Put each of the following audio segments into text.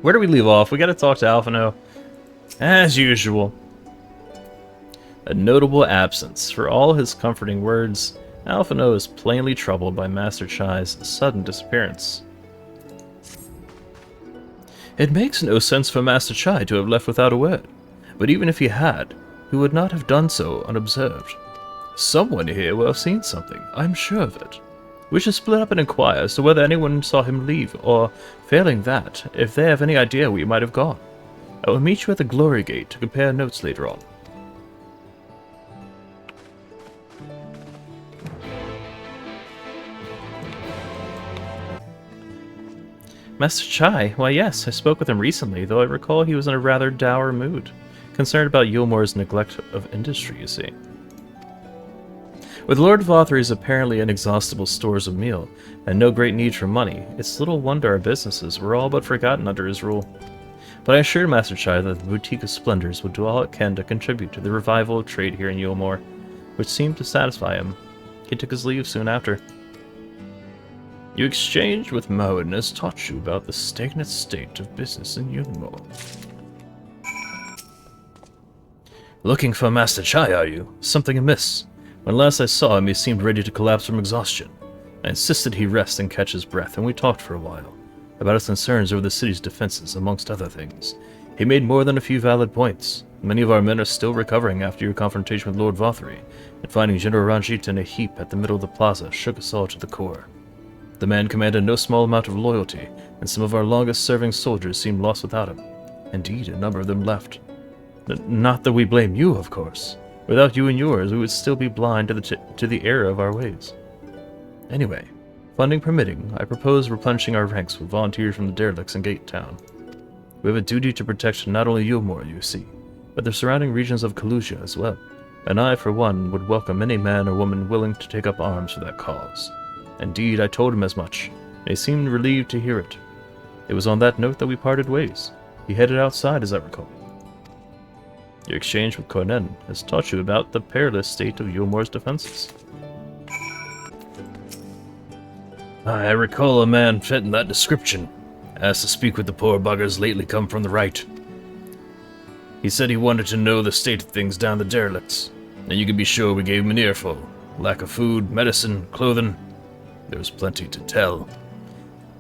Where do we leave off? We gotta talk to Alphino. As usual. A notable absence. For all his comforting words, Alphino is plainly troubled by Master Chai's sudden disappearance. It makes no sense for Master Chai to have left without a word, but even if he had, he would not have done so unobserved. Someone here will have seen something, I'm sure of it. We should split up and inquire as to whether anyone saw him leave, or, failing that, if they have any idea where he might have gone. I will meet you at the Glory Gate to compare notes later on. Master Chai? Why yes, I spoke with him recently, though I recall he was in a rather dour mood. Concerned about Yulmore's neglect of industry, you see. With Lord Vothary's apparently inexhaustible stores of meal, and no great need for money, it's little wonder our businesses were all but forgotten under his rule. But I assured Master Chai that the Boutique of Splendors would do all it can to contribute to the revival of trade here in Yulmore, which seemed to satisfy him. He took his leave soon after. You exchanged with Mo and has taught you about the stagnant state of business in Yulmore. Looking for Master Chai, are you? Something amiss? When last I saw him, he seemed ready to collapse from exhaustion. I insisted he rest and catch his breath, and we talked for a while, about his concerns over the city's defenses, amongst other things. He made more than a few valid points. Many of our men are still recovering after your confrontation with Lord Vothary, and finding General Ranjit in a heap at the middle of the plaza shook us all to the core. The man commanded no small amount of loyalty, and some of our longest-serving soldiers seemed lost without him. Indeed, a number of them left. Not that we blame you, of course. Without you and yours, we would still be blind to the error of our ways. Anyway, funding permitting, I propose replenishing our ranks with volunteers from the derelicts in Gate Town. We have a duty to protect not only Yulmore, you see, but the surrounding regions of Kalusia as well, and I, for one, would welcome any man or woman willing to take up arms for that cause. Indeed, I told him as much, and he seemed relieved to hear it. It was on that note that we parted ways. He headed outside, as I recall. Your exchange with Cornen has taught you about the perilous state of Yulmore's defenses. I recall a man fitting that description. Asked to speak with the poor buggers lately come from the right. He said he wanted to know the state of things down the derelicts, and you can be sure we gave him an earful. Lack of food, medicine, clothing. There was plenty to tell.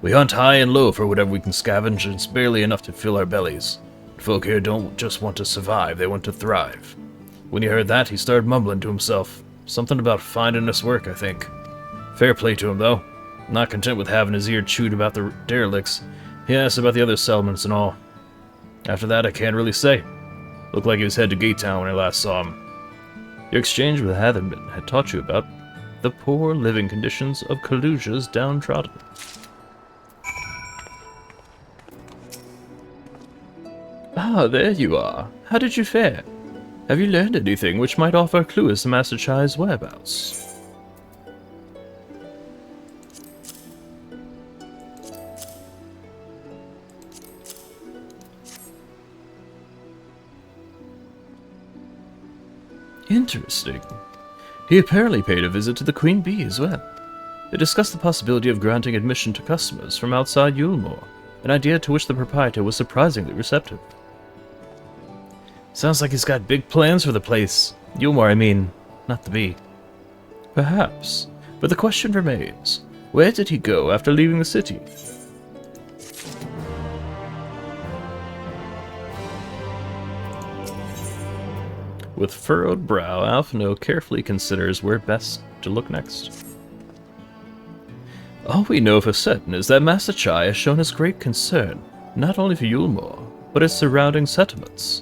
We hunt high and low for whatever we can scavenge, and it's barely enough to fill our bellies. Folk here don't just want to survive, they want to thrive. When he heard that, he started mumbling to himself. Something about finding us work, I think. Fair play to him, though. Not content with having his ear chewed about the derelicts, he asked about the other settlements and all. After that, I can't really say. Looked like he was headed to Gate Town when I last saw him. Your exchange with Hatherman had taught you about the poor living conditions of Kalusia's downtrodden. Ah, there you are. How did you fare? Have you learned anything which might offer a clue as to Master Chai's whereabouts? Interesting. He apparently paid a visit to the Queen Bee as well. They discussed the possibility of granting admission to customers from outside Yulmore, an idea to which the proprietor was surprisingly receptive. Sounds like he's got big plans for the place. Yulmore, I mean, not the Bee. Perhaps, but the question remains, where did he go after leaving the city? With furrowed brow, Alphino carefully considers where best to look next. All we know for certain is that Master Chai has shown us great concern, not only for Yulmore, but its surrounding settlements.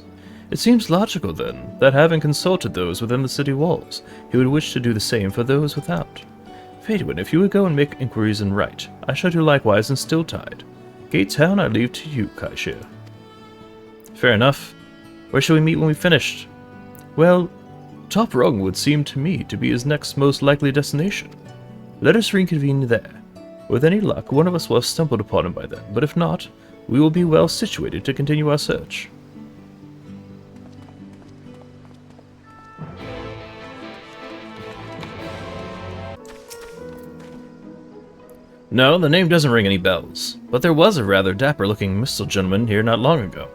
It seems logical, then, that having consulted those within the city walls, he would wish to do the same for those without. Phaedwin, if you would go and make inquiries and write, I shall do likewise in Stilltide. Gate Town I leave to you, Kaishir. Fair enough. Where shall we meet when we've finished? Well, Top Rung would seem to me to be his next most likely destination. Let us reconvene there. With any luck, one of us will have stumbled upon him by then, but if not, we will be well situated to continue our search. No, the name doesn't ring any bells, but there was a rather dapper-looking Mistle gentleman here not long ago.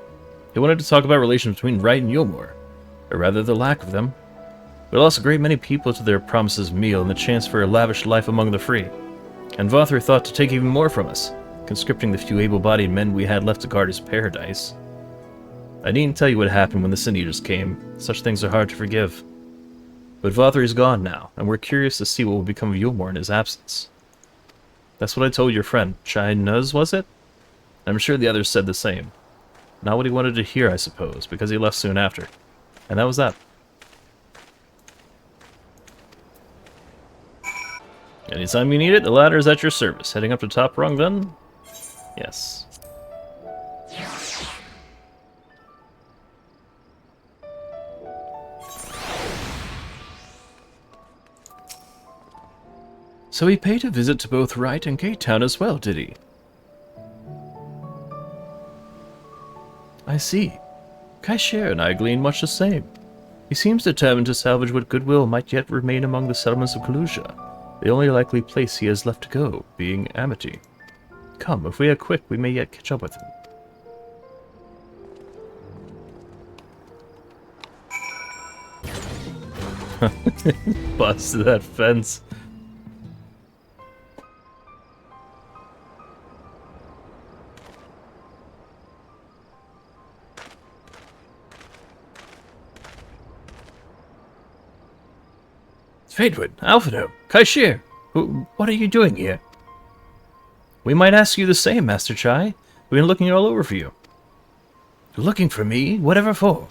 He wanted to talk about relations between Wright and Yulmore, or rather the lack of them. We lost a great many people to their promises of meal and the chance for a lavish life among the free, and Vothra thought to take even more from us, conscripting the few able-bodied men we had left to guard his paradise. I needn't tell you what happened when the Sin Eaters came. Such things are hard to forgive. But Vothra is gone now, and we're curious to see what will become of Yulmore in his absence. That's what I told your friend, Chai Nuz, was it? I'm sure the others said the same. Not what he wanted to hear, I suppose, because he left soon after. And that was that. Anytime you need it, the ladder is at your service. Heading up to top rung, then? Yes. So he paid a visit to both Wright and Gate Town as well, did he? I see. Kaisher and I glean much the same. He seems determined to salvage what goodwill might yet remain among the settlements of Kalusha, the only likely place he has left to go, being Amity. Come, if we are quick, we may yet catch up with him. Busted that fence. Fadewood, Alphino, Kaishir, what are you doing here? We might ask you the same, Master Chai. We've been looking all over for you. Looking for me? Whatever for?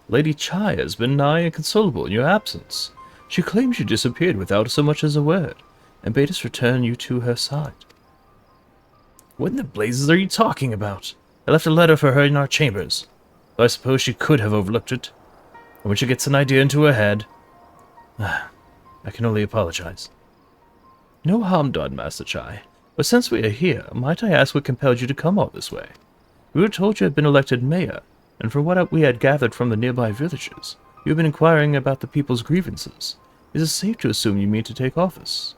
Lady Chai has been nigh inconsolable in your absence. She claims you disappeared without so much as a word, and bade us return you to her side. What in the blazes are you talking about? I left a letter for her in our chambers, though I suppose she could have overlooked it. And when she gets an idea into her head... I can only apologize. No harm done, Master Chai. But since we are here, might I ask what compelled you to come all this way? We were told you had been elected mayor, and from what we had gathered from the nearby villages, you have been inquiring about the people's grievances. Is it safe to assume you mean to take office?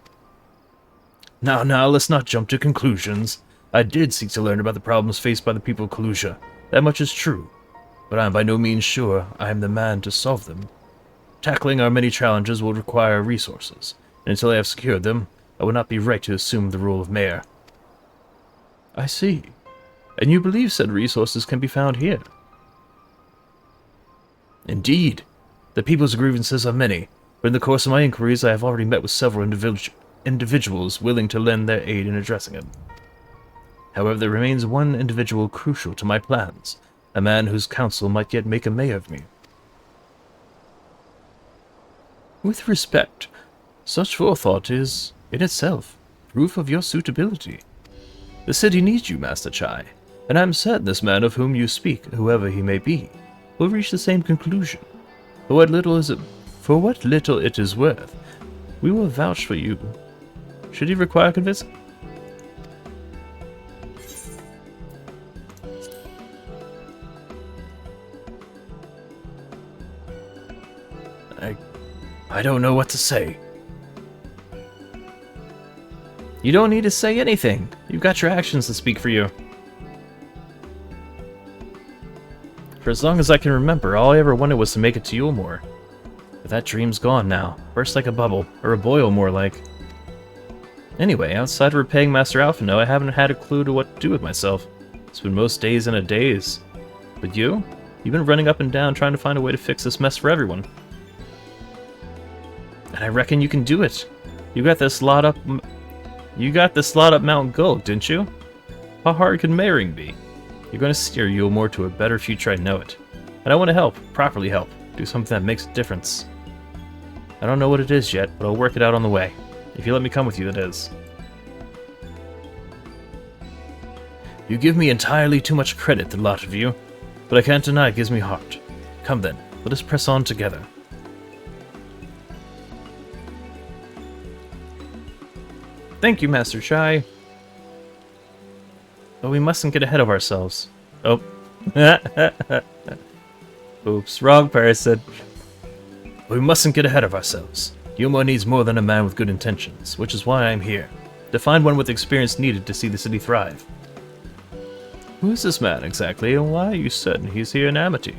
Now, let's not jump to conclusions. I did seek to learn about the problems faced by the people of Kalusha. That much is true. But I am by no means sure I am the man to solve them. Tackling our many challenges will require resources, and until I have secured them, I would not be right to assume the role of mayor. I see. And you believe said resources can be found here? Indeed. The people's grievances are many, but in the course of my inquiries I have already met with several individuals willing to lend their aid in addressing them. However, there remains one individual crucial to my plans, a man whose counsel might yet make a mayor of me. With respect, such forethought is, in itself, proof of your suitability. The city needs you, Master Chai, and I am certain this man of whom you speak, whoever he may be, will reach the same conclusion. For what little it is worth, we will vouch for you. Should he require convincing? I don't know what to say. You don't need to say anything. You've got your actions to speak for you. For as long as I can remember, all I ever wanted was to make it to Yulmore. But that dream's gone now. Burst like a bubble, or a boil more like. Anyway, outside of repaying Master Alphino, I haven't had a clue to what to do with myself. It's been most days in a daze. But you? You've been running up and down trying to find a way to fix this mess for everyone. And I reckon you can do it. You got this lot up Mount Gold, didn't you? How hard can marrying be? You're going to steer Yulmore to a better future, I know it. And I want to help, properly help, do something that makes a difference. I don't know what it is yet, but I'll work it out on the way. If you let me come with you, that is. You give me entirely too much credit, the lot of you, but I can't deny it gives me heart. Come then, let us press on together. Thank you, Master Chai. But we mustn't get ahead of ourselves. Oh. Oops, wrong person. We mustn't get ahead of ourselves. Yulmore needs more than a man with good intentions, which is why I'm here. To find one with the experience needed to see the city thrive. Who is this man exactly, and why are you certain he's here in Amity?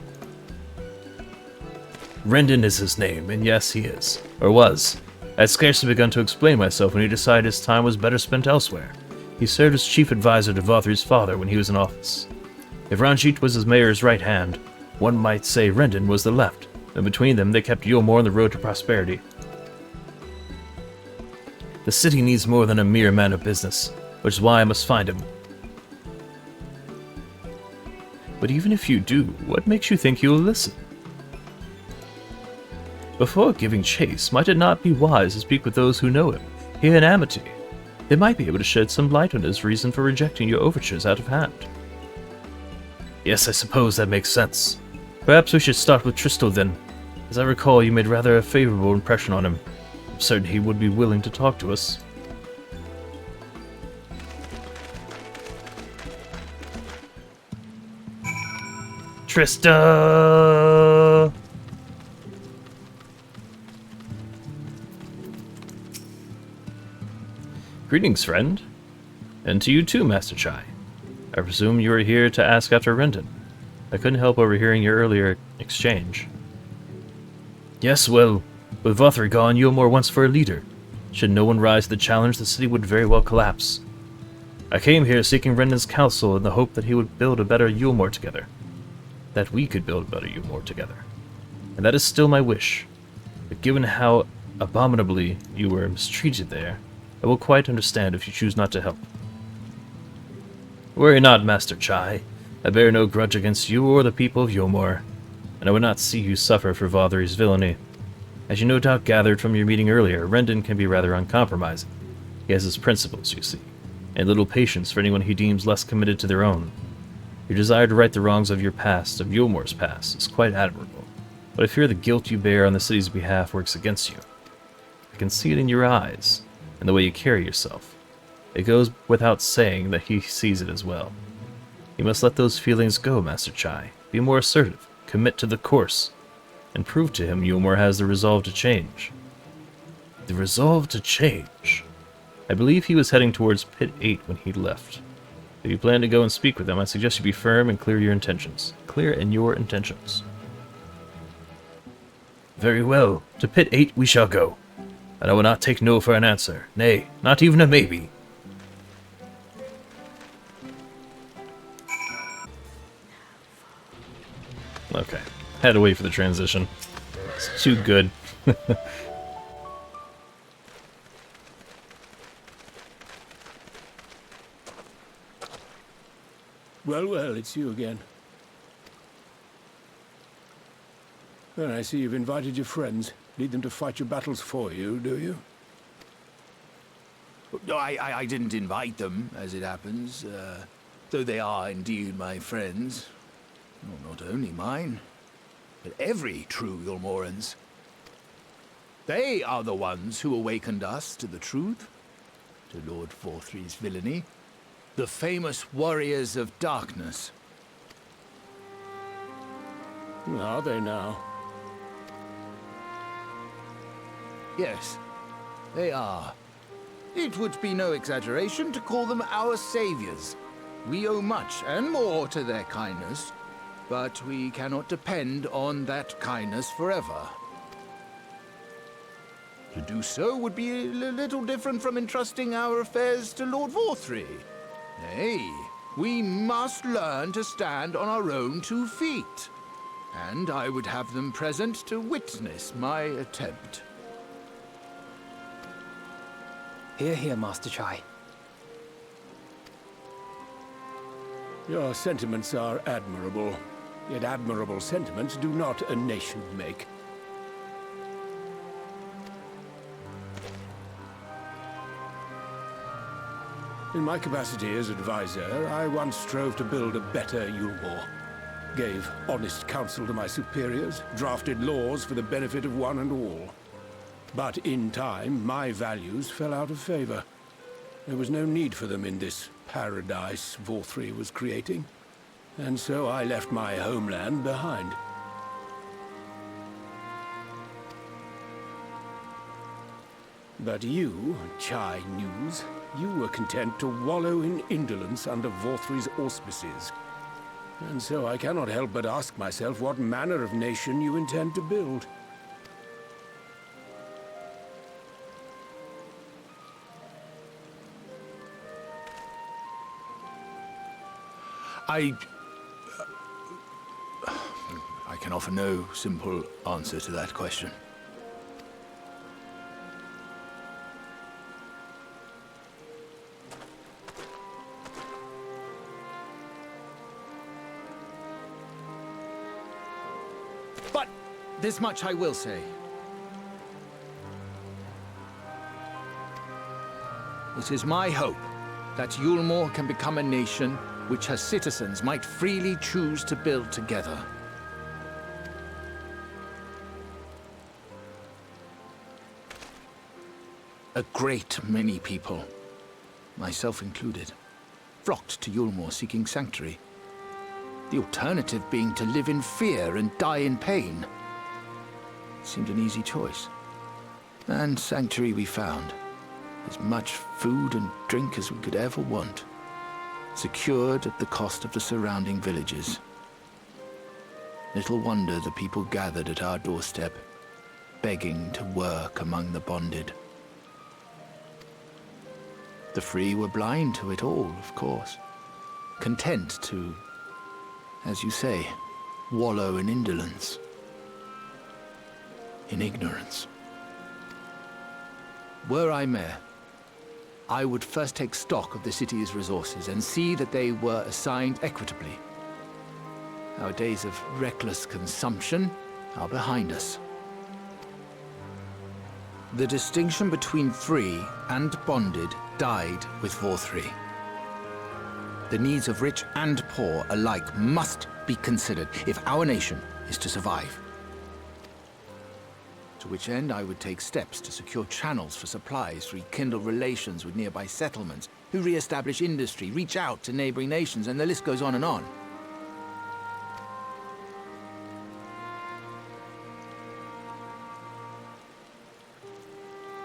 Rendon is his name, and yes, he is. Or was. I had scarcely begun to explain myself when he decided his time was better spent elsewhere. He served as chief advisor to Vothri's father when he was in office. If Ranjit was his mayor's right hand, one might say Rendon was the left, and between them they kept Yulmore on the road to prosperity. The city needs more than a mere man of business, which is why I must find him. But even if you do, what makes you think he will listen? Before giving chase, might it not be wise to speak with those who know him, here in Amity? They might be able to shed some light on his reason for rejecting your overtures out of hand. Yes, I suppose that makes sense. Perhaps we should start with Tristel then. As I recall, you made rather a favorable impression on him. I'm certain he would be willing to talk to us. Trista! Greetings, friend. And to you too, Master Chai. I presume you are here to ask after Rendon. I couldn't help overhearing your earlier exchange. Yes, well, with Vothri gone, Yulmore wants for a leader. Should no one rise to the challenge, the city would very well collapse. I came here seeking Rendon's counsel in the hope that he would build a better Yulmore together. That we could build a better Yulmore together. And that is still my wish. But given how abominably you were mistreated there, I will quite understand if you choose not to help. Worry not, Master Chai. I bear no grudge against you or the people of Yulmore, and I would not see you suffer for Vothri's villainy. As you no doubt gathered from your meeting earlier, Rendon can be rather uncompromising. He has his principles, you see, and little patience for anyone he deems less committed to their own. Your desire to right the wrongs of your past, of Yulmore's past, is quite admirable, but I fear the guilt you bear on the city's behalf works against you. I can see it in your eyes, and the way you carry yourself. It goes without saying that he sees it as well. You must let those feelings go, Master Chai. Be more assertive, commit to the course, and prove to him Yulmore has the resolve to change. The resolve to change? I believe he was heading towards Pit 8 when he left. If you plan to go and speak with him, I suggest you be firm and clear your intentions. Clear in your intentions. Very well. To Pit 8 we shall go. And I will not take no for an answer. Nay, not even a maybe. Okay. Had to wait for the transition. It's too good. Well, it's you again. Well, I see you've invited your friends. Need them to fight your battles for you, do you? No, I didn't invite them, as it happens, though they are indeed my friends. Well, not only mine, but every true Yulmoran's. They are the ones who awakened us to the truth, to Lord Vothri's villainy, the famous warriors of darkness. Are they now? Yes, they are. It would be no exaggeration to call them our saviors. We owe much and more to their kindness, but we cannot depend on that kindness forever. To do so would be a little different from entrusting our affairs to Lord Vothri. Nay, we must learn to stand on our own 2 feet. And I would have them present to witness my attempt. Hear, hear, Master Chai. Your sentiments are admirable. Yet admirable sentiments do not a nation make. In my capacity as advisor, I once strove to build a better Yulmore. Gave honest counsel to my superiors, drafted laws for the benefit of one and all. But in time, my values fell out of favor. There was no need for them in this paradise Vothri was creating. And so I left my homeland behind. But you, Chai News, you were content to wallow in indolence under Vorthri's auspices. And so I cannot help but ask myself what manner of nation you intend to build. I can offer no simple answer to that question. But this much I will say. It is my hope that Yulmore can become a nation which her citizens might freely choose to build together. A great many people, myself included, flocked to Yulmore seeking sanctuary. The alternative being to live in fear and die in pain. Seemed an easy choice. And sanctuary we found. As much food and drink as we could ever want. Secured at the cost of the surrounding villages. Little wonder the people gathered at our doorstep, begging to work among the bonded. The free were blind to it all, of course. Content to, as you say, wallow in indolence. In ignorance. Were I mayor, I would first take stock of the city's resources and see that they were assigned equitably. Our days of reckless consumption are behind us. The distinction between free and bonded died with Vorthri. The needs of rich and poor alike must be considered if our nation is to survive. To which end I would take steps to secure channels for supplies, rekindle relations with nearby settlements, who re-establish industry, reach out to neighboring nations, and the list goes on and on.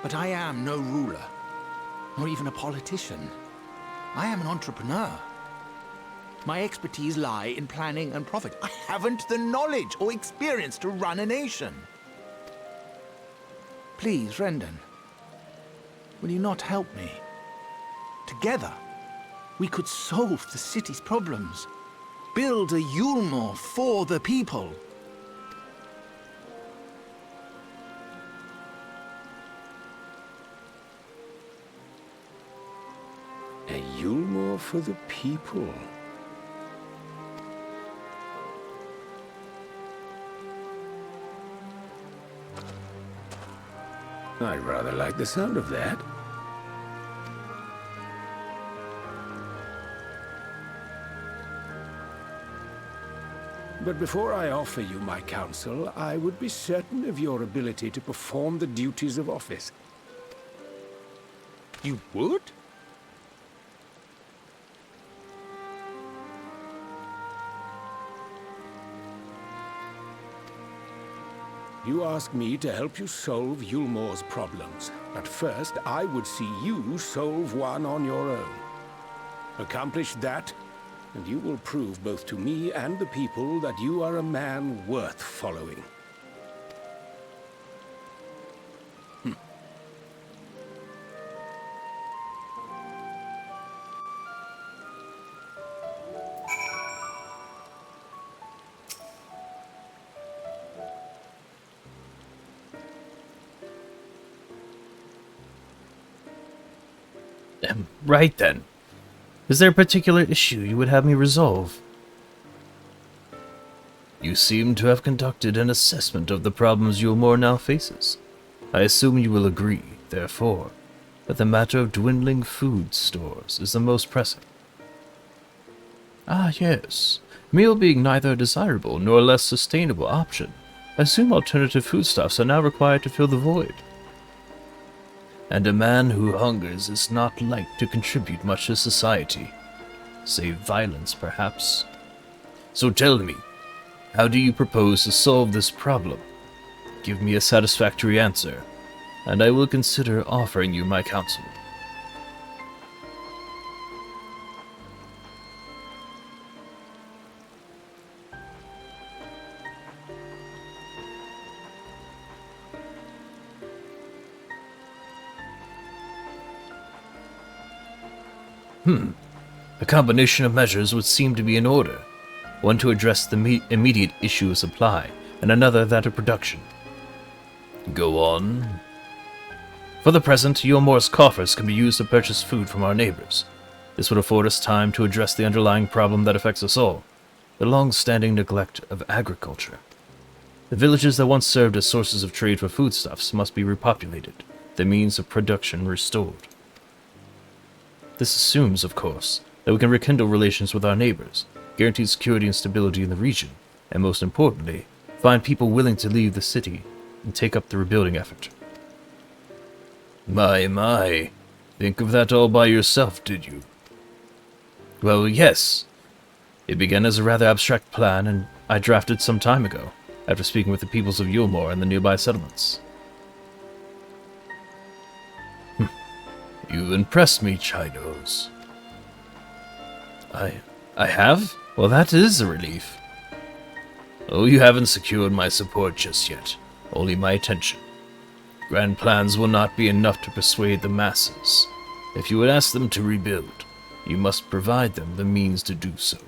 But I am no ruler, nor even a politician. I am an entrepreneur. My expertise lie in planning and profit. I haven't the knowledge or experience to run a nation. Please, Rendon, will you not help me? Together, we could solve the city's problems. Build a Yulmore for the people. A Yulmore for the people. I rather like the sound of that. But before I offer you my counsel, I would be certain of your ability to perform the duties of office. You would? You ask me to help you solve Yulmore's problems, but first I would see you solve one on your own. Accomplish that, and you will prove both to me and the people that you are a man worth following. Right then. Is there a particular issue you would have me resolve? You seem to have conducted an assessment of the problems Yulmore now faces. I assume you will agree, therefore, that the matter of dwindling food stores is the most pressing. Ah, yes. Meal being neither a desirable nor a less sustainable option, I assume alternative foodstuffs are now required to fill the void. And a man who hungers is not like to contribute much to society, save violence, perhaps. So tell me, how do you propose to solve this problem? Give me a satisfactory answer, and I will consider offering you my counsel. A combination of measures would seem to be in order. One to address the immediate issue of supply, and another that of production. Go on. For the present, Yulmore's coffers can be used to purchase food from our neighbors. This would afford us time to address the underlying problem that affects us all, the long-standing neglect of agriculture. The villages that once served as sources of trade for foodstuffs must be repopulated, the means of production restored. This assumes, of course, that we can rekindle relations with our neighbors, guarantee security and stability in the region, and most importantly, find people willing to leave the city and take up the rebuilding effort. My. Think of that all by yourself, did you? Well, yes. It began as a rather abstract plan, and I drafted some time ago, after speaking with the peoples of Yulmore and the nearby settlements. You impressed me, Chinos. I have? Well, that is a relief. Oh, you haven't secured my support just yet, only my attention. Grand plans will not be enough to persuade the masses. If you would ask them to rebuild, you must provide them the means to do so.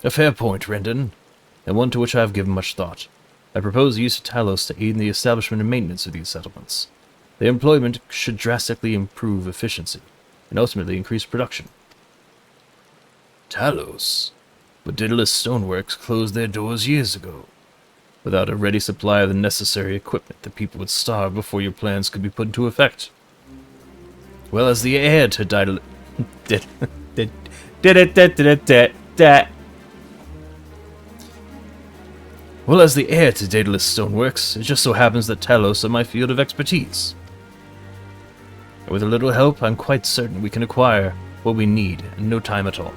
A fair point, Rendon, and one to which I have given much thought. I propose the use of Talos to aid in the establishment and maintenance of these settlements. Their employment should drastically improve efficiency, and ultimately increase production. Talos? But Daedalus Stoneworks closed their doors years ago. Without a ready supply of the necessary equipment, the people would starve before your plans could be put into effect. Well, as the heir to Daedalus... Well, as the heir to Daedalus Stoneworks, it just so happens that Talos are my field of expertise. With a little help, I'm quite certain we can acquire what we need in no time at all.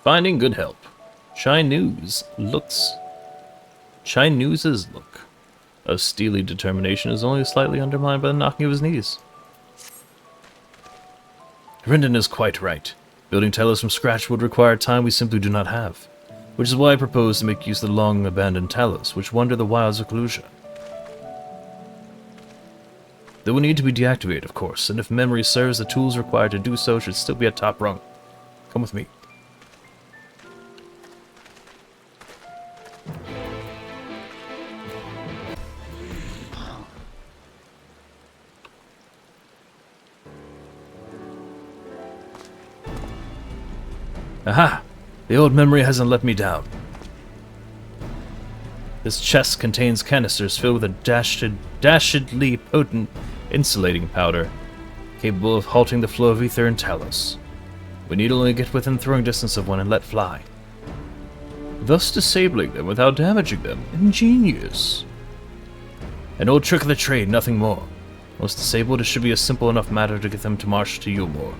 Finding good help. Chinoose's look of steely determination is only slightly undermined by the knocking of his knees. Rendon is quite right. Building Talos from scratch would require time we simply do not have, which is why I propose to make use of the long-abandoned Talos, which wander the wilds of Kalusha. They will need to be deactivated, of course, and if memory serves, the tools required to do so should still be at top rung. Come with me. Aha! The old memory hasn't let me down. This chest contains canisters filled with a dastardly potent insulating powder, capable of halting the flow of ether in Talos. We need only get within throwing distance of one and let fly, thus disabling them without damaging them. Ingenious. An old trick of the trade, nothing more. Once disabled, it should be a simple enough matter to get them to march to Yulmore.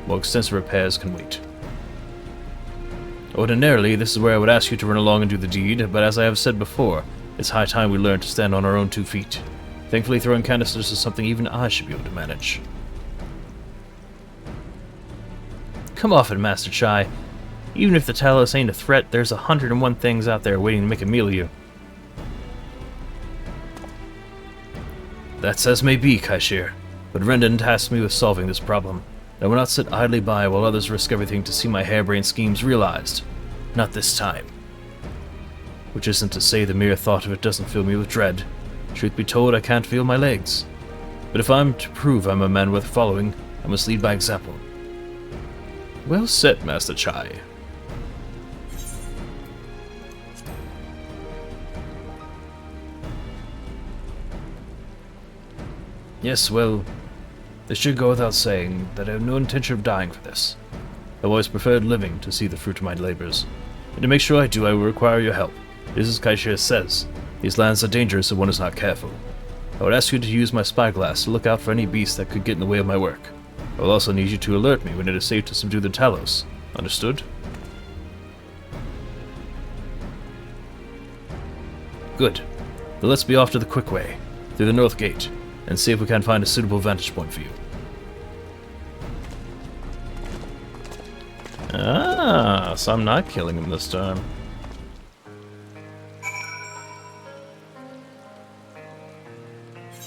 More extensive repairs can wait. Ordinarily, this is where I would ask you to run along and do the deed, but as I have said before, it's high time we learn to stand on our own 2 feet. Thankfully, throwing canisters is something even I should be able to manage. Come off it, Master Chai. Even if the Talos ain't a threat, there's 101 things out there waiting to make a meal of you. That's as may be, Kaishir, but Rendon tasked me with solving this problem. I will not sit idly by while others risk everything to see my harebrained schemes realized. Not this time. Which isn't to say the mere thought of it doesn't fill me with dread. Truth be told, I can't feel my legs. But if I'm to prove I'm a man worth following, I must lead by example. Well said, Master Chai. Yes, well, it should go without saying that I have no intention of dying for this. I've always preferred living to see the fruit of my labors. And to make sure I do, I will require your help. It is as Kaishir says, these lands are dangerous if one is not careful. I would ask you to use my spyglass to look out for any beasts that could get in the way of my work. I will also need you to alert me when it is safe to subdue the Talos. Understood? Good. Then let's be off to the quick way, through the north gate, and see if we can find a suitable vantage point for you. Ah, so I'm not killing him this time.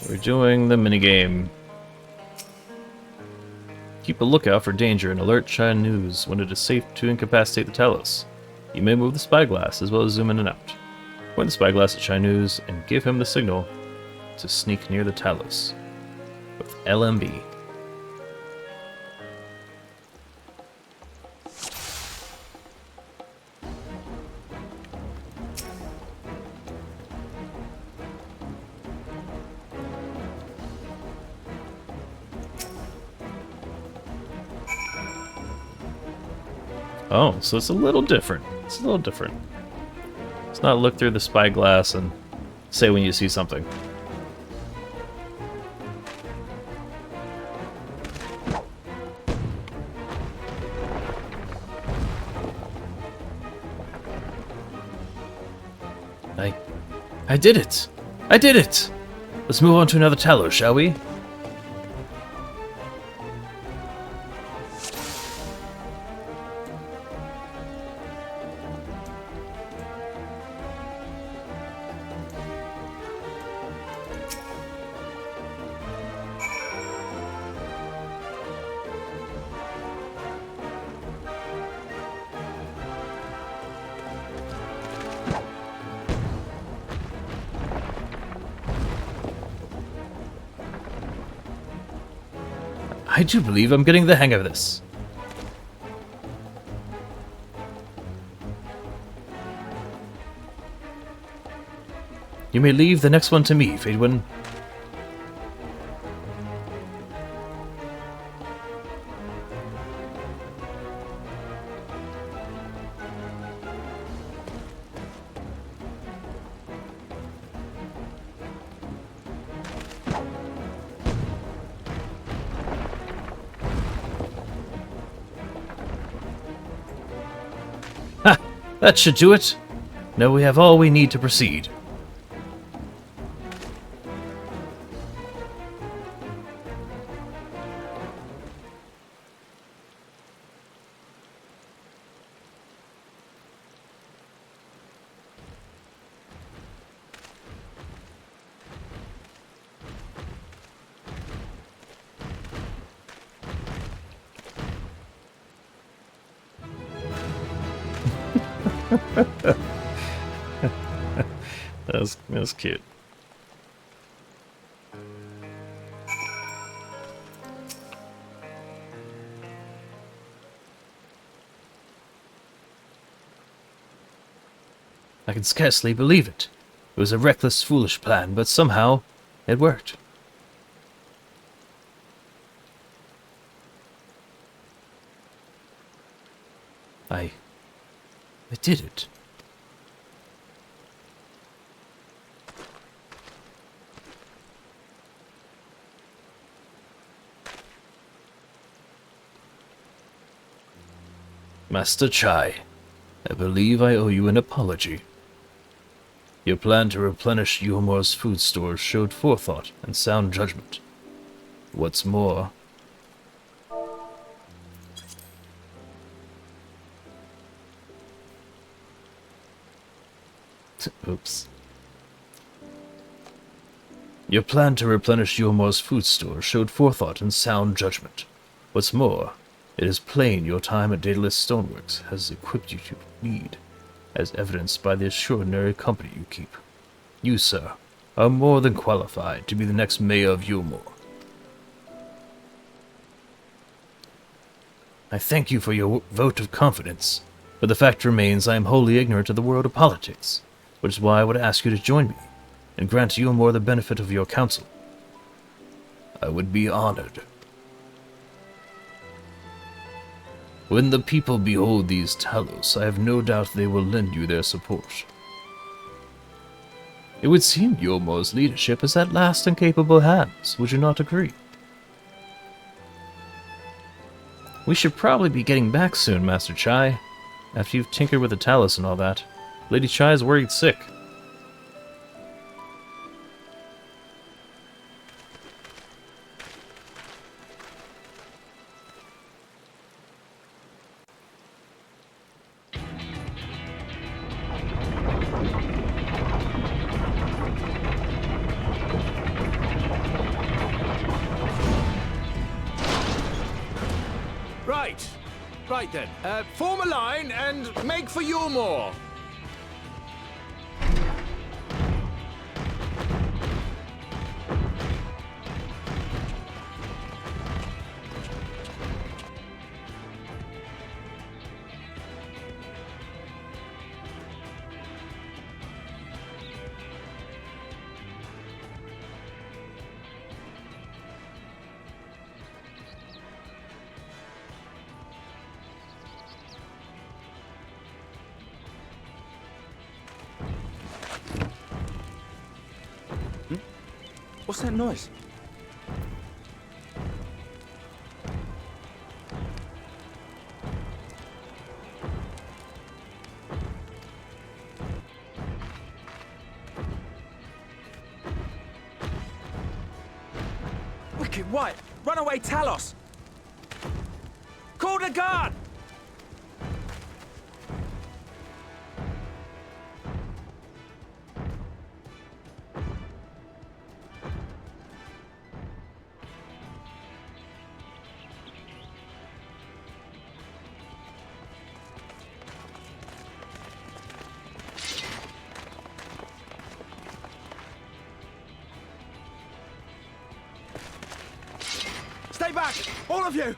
We're doing the minigame. Keep a lookout for danger and alert Chai News when it is safe to incapacitate the Talos. You may move the spyglass as well as zoom in and out. Point the spyglass at Chai News and give him the signal to sneak near the Talos with LMB. Oh, so it's a little different. It's a little different. It's not look through the spyglass and say when you see something. I did it! I did it! Let's move on to another Talos, shall we? I do believe I'm getting the hang of this. You may leave the next one to me, Fadewin. Ha! That should do it. Now we have all we need to proceed. That was cute. I can scarcely believe it. It was a reckless, foolish plan, but somehow it worked. I did it. Master Chai, I believe I owe you an apology. Your plan to replenish Yulmor's food stores showed forethought and sound judgment. What's more, oops. Your plan to replenish Yulmor's food stores showed forethought and sound judgment. What's more, it is plain your time at Daedalus Stoneworks has equipped you to lead, as evidenced by the extraordinary company you keep. You, sir, are more than qualified to be the next mayor of Yulmor. I thank you for your vote of confidence, but the fact remains I am wholly ignorant of the world of politics, which is why I would ask you to join me, and grant Yulmor the benefit of your counsel. I would be honored. When the people behold these Talos, I have no doubt they will lend you their support. It would seem Yulmore's leadership is at last in capable hands, would you not agree? We should probably be getting back soon, Master Chai. After you've tinkered with the talus and all that. Lady Chai is worried sick. Right then. Form a line and make for Yulmore. What's that noise? Wicked White! Runaway Talos! Call the guard! Stay back! All of you!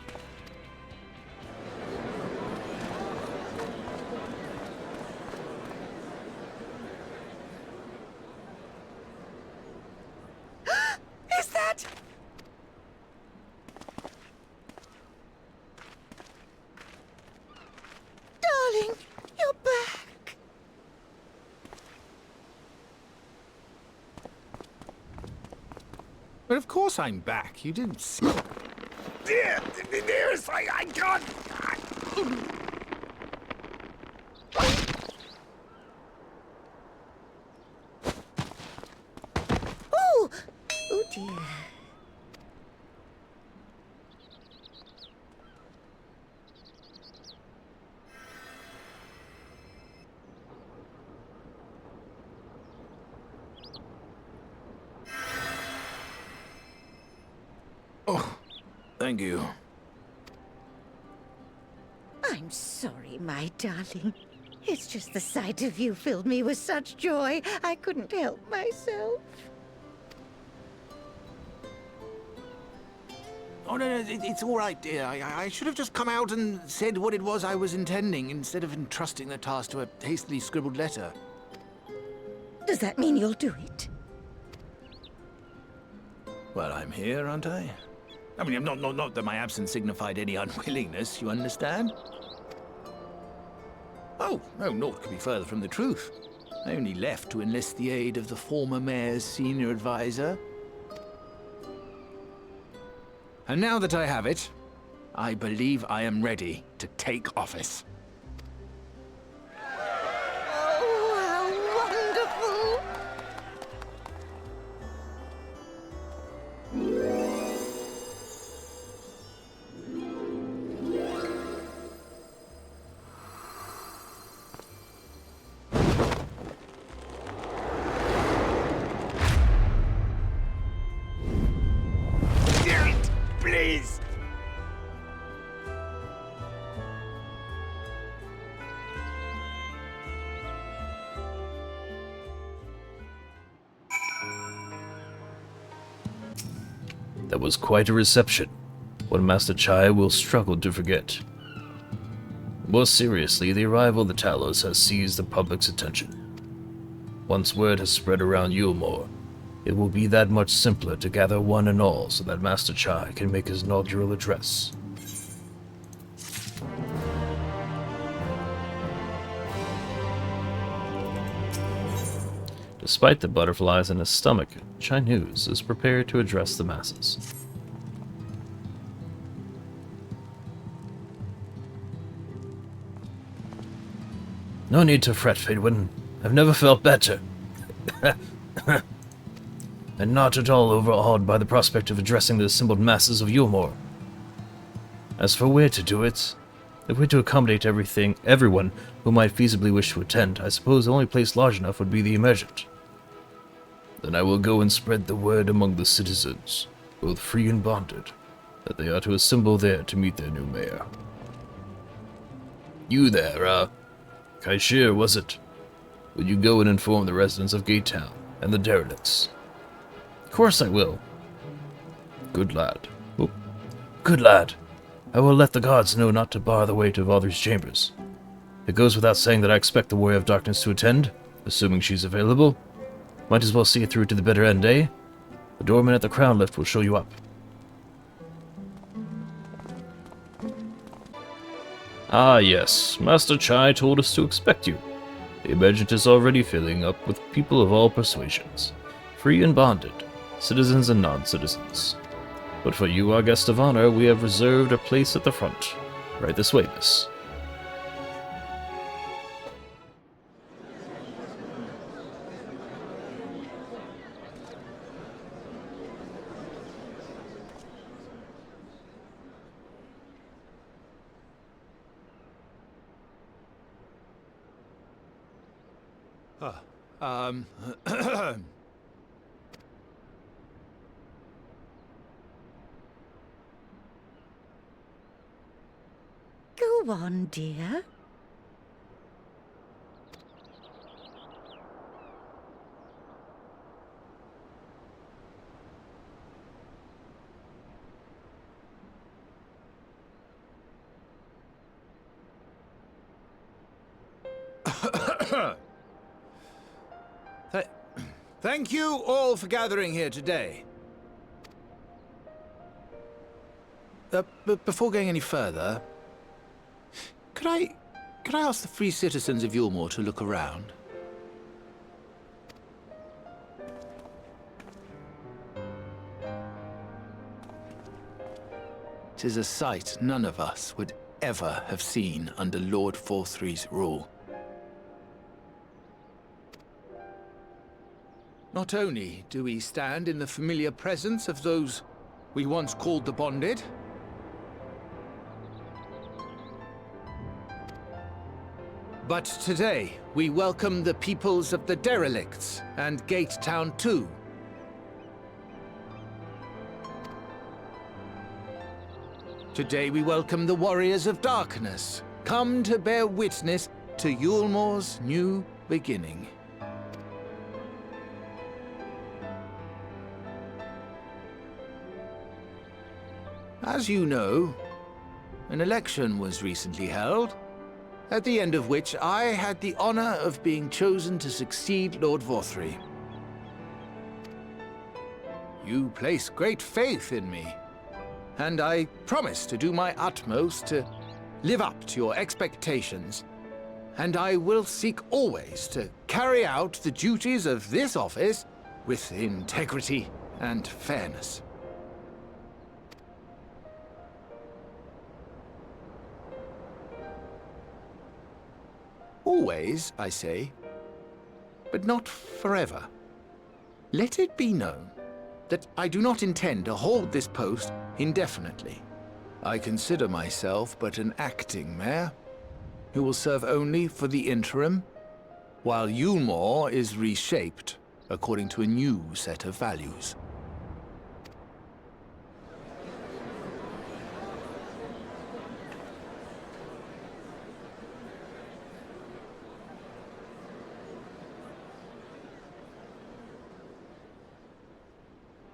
Is that... Darling, you're back. But of course I'm back. You didn't see... Dearest, I can't... Oh! Oh dear. Oh, thank you. I'm sorry, my darling. It's just the sight of you filled me with such joy, I couldn't help myself. Oh, no, it's all right, dear. I should have just come out and said what it was I was intending, instead of entrusting the task to a hastily scribbled letter. Does that mean you'll do it? Well, I'm here, aren't I? I mean, not that my absence signified any unwillingness, you understand? Oh, no, naught could be further from the truth. I only left to enlist the aid of the former mayor's senior advisor. And now that I have it, I believe I am ready to take office. Oh, how wonderful! Please! That was quite a reception, one Master Chai will struggle to forget. More seriously, the arrival of the Talos has seized the public's attention. Once word has spread around Yulmore, it will be that much simpler to gather one and all so that Master Chai can make his inaugural address. Despite the butterflies in his stomach, Chinese is prepared to address the masses. No need to fret, Fadewin. I've never felt better. And not at all overawed by the prospect of addressing the assembled masses of Yulmore. As for where to do it, if we're to accommodate everyone who might feasibly wish to attend, I suppose the only place large enough would be the Emergent. Then I will go and spread the word among the citizens, both free and bonded, that they are to assemble there to meet their new mayor. You there, Kaishir, was it? Will you go and inform the residents of Gate Town and the derelicts? Of course I will. Good lad. Oh, good lad. I will let the gods know not to bar the way to Vother's chambers. It goes without saying that I expect the Warrior of Darkness to attend, assuming she's available. Might as well see it through to the bitter end, eh? The doorman at the crown lift will show you up. Ah yes, Master Chai told us to expect you. The Emergent is already filling up with people of all persuasions, free and bonded, citizens and non-citizens. But for you, our guest of honor, we have reserved a place at the front. Right this way, miss. Go on, dear. Thank you all for gathering here today. But before going any further, could I ask the free citizens of Yulmore to look around? Tis a sight none of us would ever have seen under Lord Forthry's rule. Not only do we stand in the familiar presence of those we once called the Bonded, but today we welcome the peoples of the Derelicts and Gate Town too. Today we welcome the Warriors of Darkness, come to bear witness to Yulmore's new beginning. As you know, an election was recently held, at the end of which I had the honor of being chosen to succeed Lord Forthry. You place great faith in me, and I promise to do my utmost to live up to your expectations, and I will seek always to carry out the duties of this office with integrity and fairness. Always, I say, but not forever. Let it be known that I do not intend to hold this post indefinitely. I consider myself but an acting mayor, who will serve only for the interim, while Yulmore is reshaped according to a new set of values.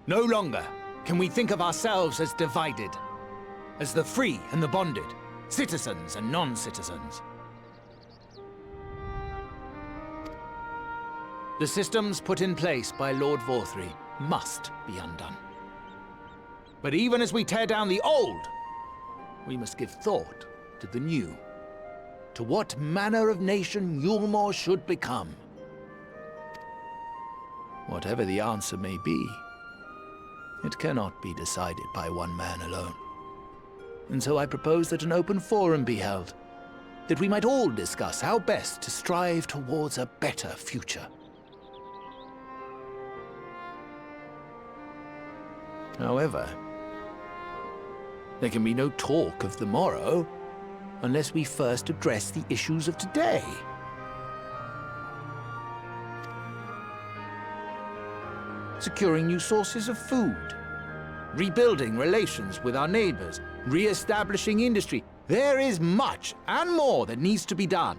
No longer can we think of ourselves as divided, as the free and the bonded, citizens and non-citizens. The systems put in place by Lord Forthry must be undone. But even as we tear down the old, we must give thought to the new, to what manner of nation Yulmore should become. whatever the answer may be, it cannot be decided by one man alone. And so I propose that an open forum be held, that we might all discuss how best to strive towards a better future. However, there can be no talk of the morrow unless we first address the issues of today. Securing new sources of food, rebuilding relations with our neighbors, re-establishing industry. There is much and more that needs to be done.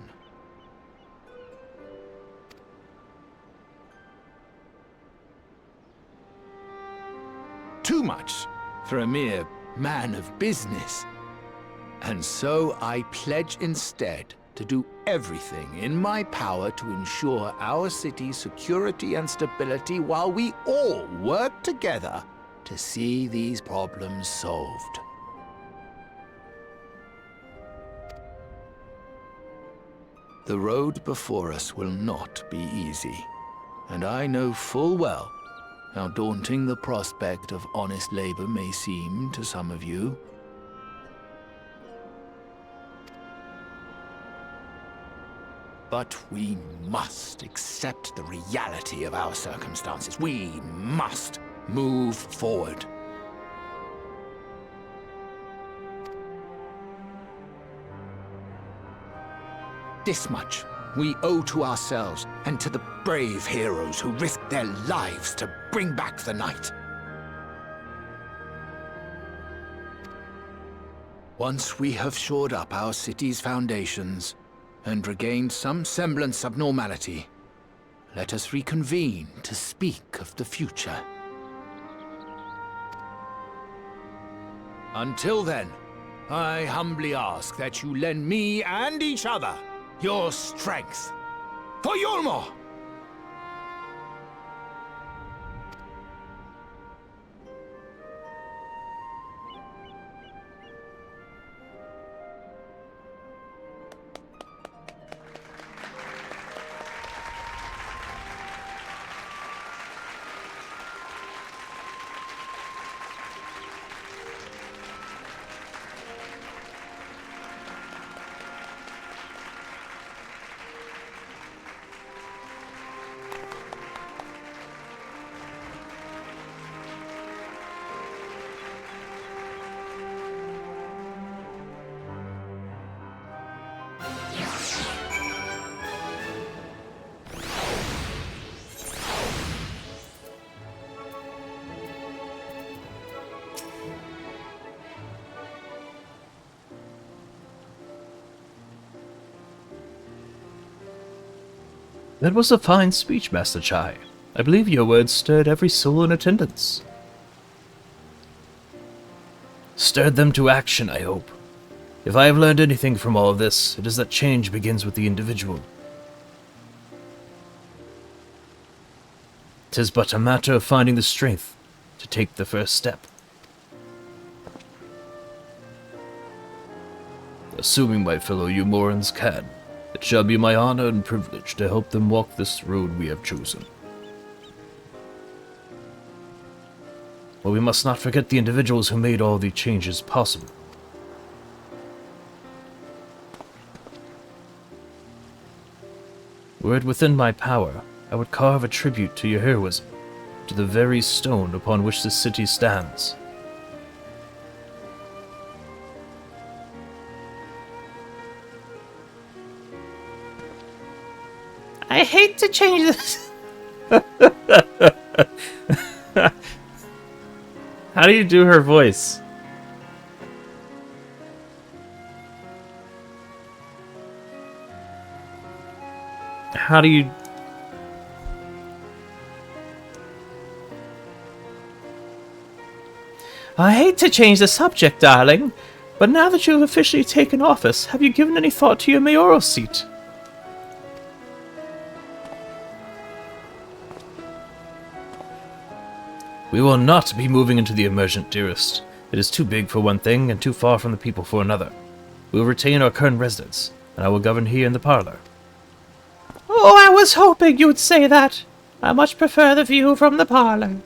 Too much for a mere man of business. And so I pledge instead to do everything in my power to ensure our city's security and stability while we all work together to see these problems solved. The road before us will not be easy, and I know full well how daunting the prospect of honest labor may seem to some of you. But we must accept the reality of our circumstances. We must move forward. This much we owe to ourselves and to the brave heroes who risked their lives to bring back the night. Once we have shored up our city's foundations and regained some semblance of normality, let us reconvene to speak of the future. Until then, I humbly ask that you lend me and each other your strength. For Yulmore! That was a fine speech, Master Chai. I believe your words stirred every soul in attendance. Stirred them to action, I hope. If I have learned anything from all of this, it is that change begins with the individual. 'Tis but a matter of finding the strength to take the first step. Assuming my fellow Umorans can, it shall be my honor and privilege to help them walk this road we have chosen. But we must not forget the individuals who made all the changes possible. Were it within my power, I would carve a tribute to your heroism, to the very stone upon which this city stands. I hate to change this. How do you do her voice? How do you... I hate to change the subject, darling, but now that you have officially taken office, have you given any thought to your mayoral seat? We will not be moving into the emergent, dearest. It is too big for one thing and too far from the people for another. We will retain our current residence, and I will govern here in the parlor. Oh, I was hoping you would say that. I much prefer the view from the parlor.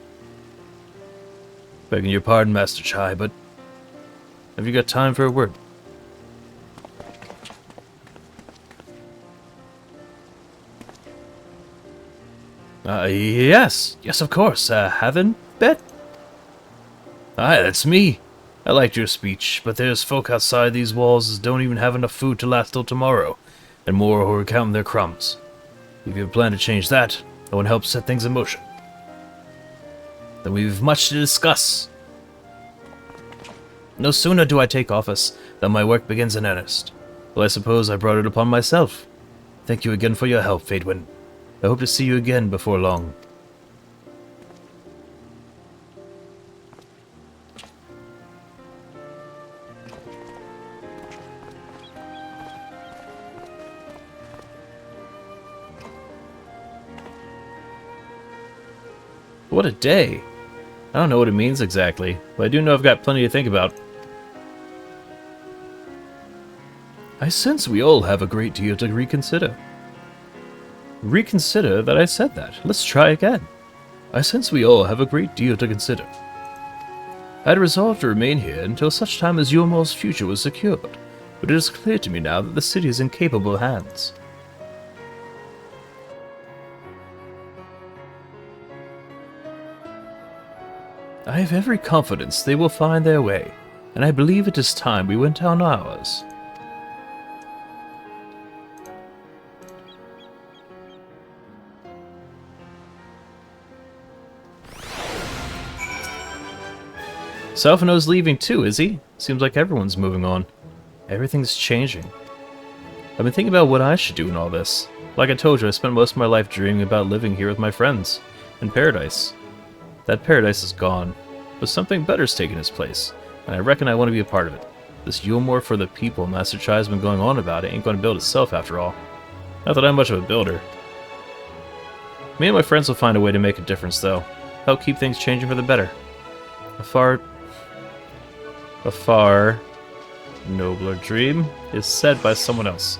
Begging your pardon, Master Chai, but have you got time for a word? Yes, of course. Haven't bet? Aye, that's me. I liked your speech, but there's folk outside these walls that don't even have enough food to last till tomorrow, and more who are counting their crumbs. If you have a plan to change that, I want to help set things in motion. Then we've much to discuss. No sooner do I take office than my work begins in earnest. Well, I suppose I brought it upon myself. Thank you again for your help, Faedwin. I hope to see you again before long. What a day! I don't know what it means exactly, but I do know I've got plenty to think about. I sense we all have a great deal to reconsider. Reconsider that I said that. Let's try again. I sense we all have a great deal to consider. I had resolved to remain here until such time as Yulmor's future was secured, but it is clear to me now that the city is in capable hands. I have every confidence they will find their way, and I believe it is time we went down ours. Salfano's leaving too, is he? Seems like everyone's moving on. Everything's changing. I've been thinking about what I should do in all this. Like I told you, I spent most of my life dreaming about living here with my friends, in paradise. That paradise is gone, but something better's taken its place, and I reckon I want to be a part of it. This Yulmor for the people Master Chai's been going on about it ain't going to build itself after all. Not that I'm much of a builder. Me and my friends will find a way to make a difference, though. Help keep things changing for the better. A far nobler dream is said by someone else.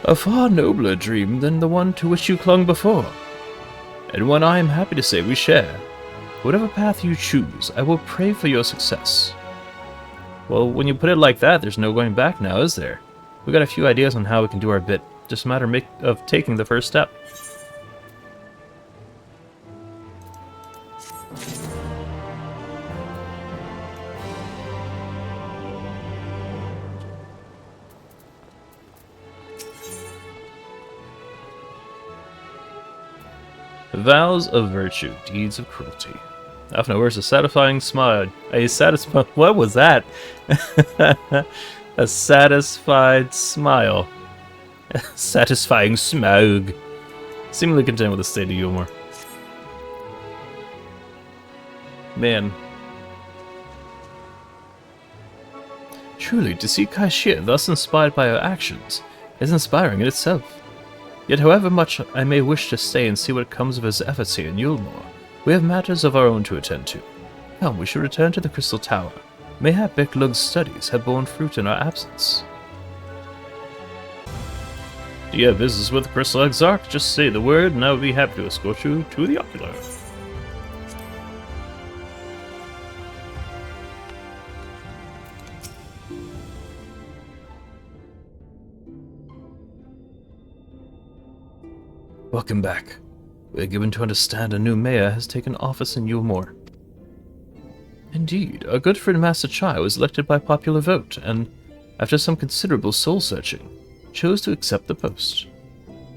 A far nobler dream than the one to which you clung before, and one I am happy to say we share. Whatever path you choose, I will pray for your success. Well, when you put it like that, there's no going back now, is there? We got a few ideas on how we can do our bit, just a matter of taking the first step. Vows of Virtue, Deeds of Cruelty. After where's a satisfying smile? What was that? A satisfied smile. Satisfying smug. Seemingly content with the state of humor. Man. Truly, to see Kaishir thus inspired by her actions is inspiring in itself. Yet however much I may wish to stay and see what comes of his efforts here in Yulmor, we have matters of our own to attend to. Come, we should return to the Crystal Tower. Mayhap Beklug's studies have borne fruit in our absence. Do you have business with the Crystal Exarch? Just say the word and I would be happy to escort you to the Ocular. Welcome back. We are given to understand a new mayor has taken office in Yulmor. Indeed, our good friend Master Chai was elected by popular vote, and, after some considerable soul-searching, chose to accept the post.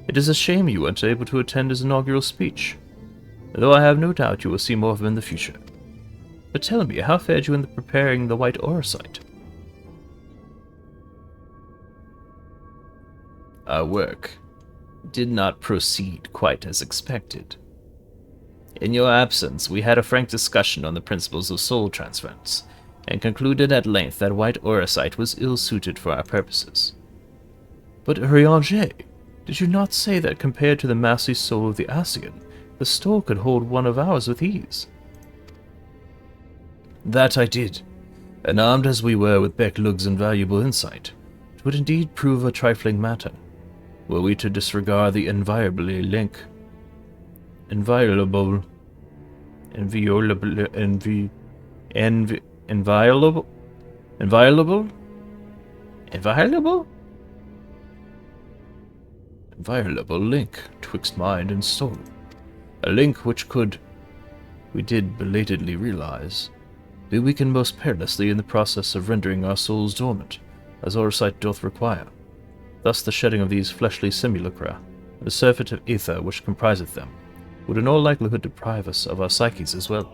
It is a shame you weren't able to attend his inaugural speech, though I have no doubt you will see more of him in the future. But tell me, how fared you in preparing the White Auracite? Our work did not proceed quite as expected. In your absence, we had a frank discussion on the principles of soul transference, and concluded at length that White Auracite was ill-suited for our purposes. But Urianger, did you not say that compared to the massy soul of the Ascian, the store could hold one of ours with ease? That I did, and armed as we were with Beklug's invaluable insight, it would indeed prove a trifling matter, were we to disregard the inviolably link. inviolable, inviolable, inviolable link twixt mind and soul. A link which we did belatedly realize, be weakened most perilously in the process of rendering our souls dormant, as Orsight doth require. Thus the shedding of these fleshly simulacra, and the surfeit of ether which compriseth them, would in all likelihood deprive us of our psyches as well.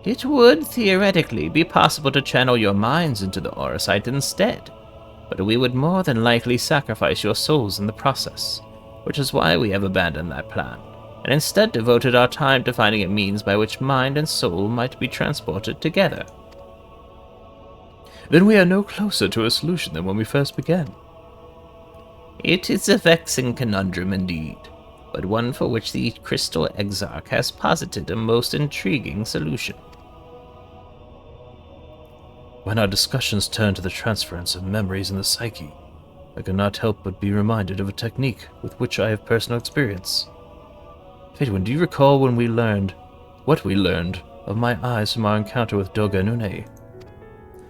It would, theoretically, be possible to channel your minds into the Orsight instead, but we would more than likely sacrifice your souls in the process, which is why we have abandoned that plan, and instead devoted our time to finding a means by which mind and soul might be transported together. Then we are no closer to a solution than when we first began. It is a vexing conundrum indeed, but one for which the Crystal Exarch has posited a most intriguing solution. When our discussions turn to the transference of memories in the psyche, I cannot help but be reminded of a technique with which I have personal experience. Faedwin, do you recall what we learned of my eyes from our encounter with Doga Nune?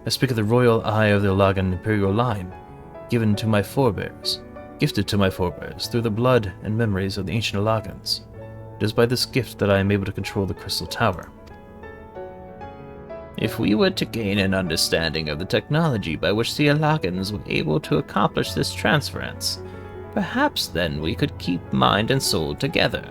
I speak of the royal eye of the Alagan imperial line, gifted to my forebears through the blood and memories of the ancient Alagans. It is by this gift that I am able to control the Crystal Tower. If we were to gain an understanding of the technology by which the Alagans were able to accomplish this transference, perhaps then we could keep mind and soul together.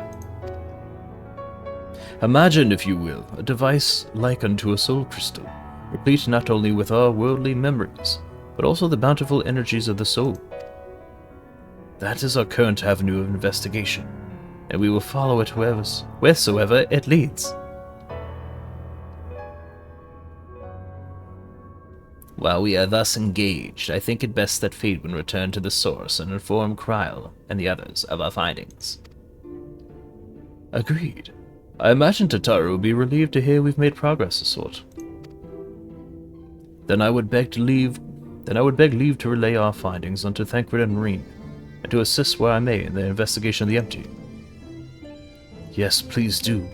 Imagine, if you will, a device like unto a soul crystal, replete not only with our worldly memories, but also the bountiful energies of the soul. That is our current avenue of investigation, and we will follow it wheresoever it leads. While we are thus engaged, I think it best that Faedwin return to the source and inform Kryl and the others of our findings. Agreed. I imagine Tataru will be relieved to hear we've made progress of sort. Then I would beg leave to relay our findings unto Thancred and Marine, and to assist where I may in the investigation of the empty. Yes, please do.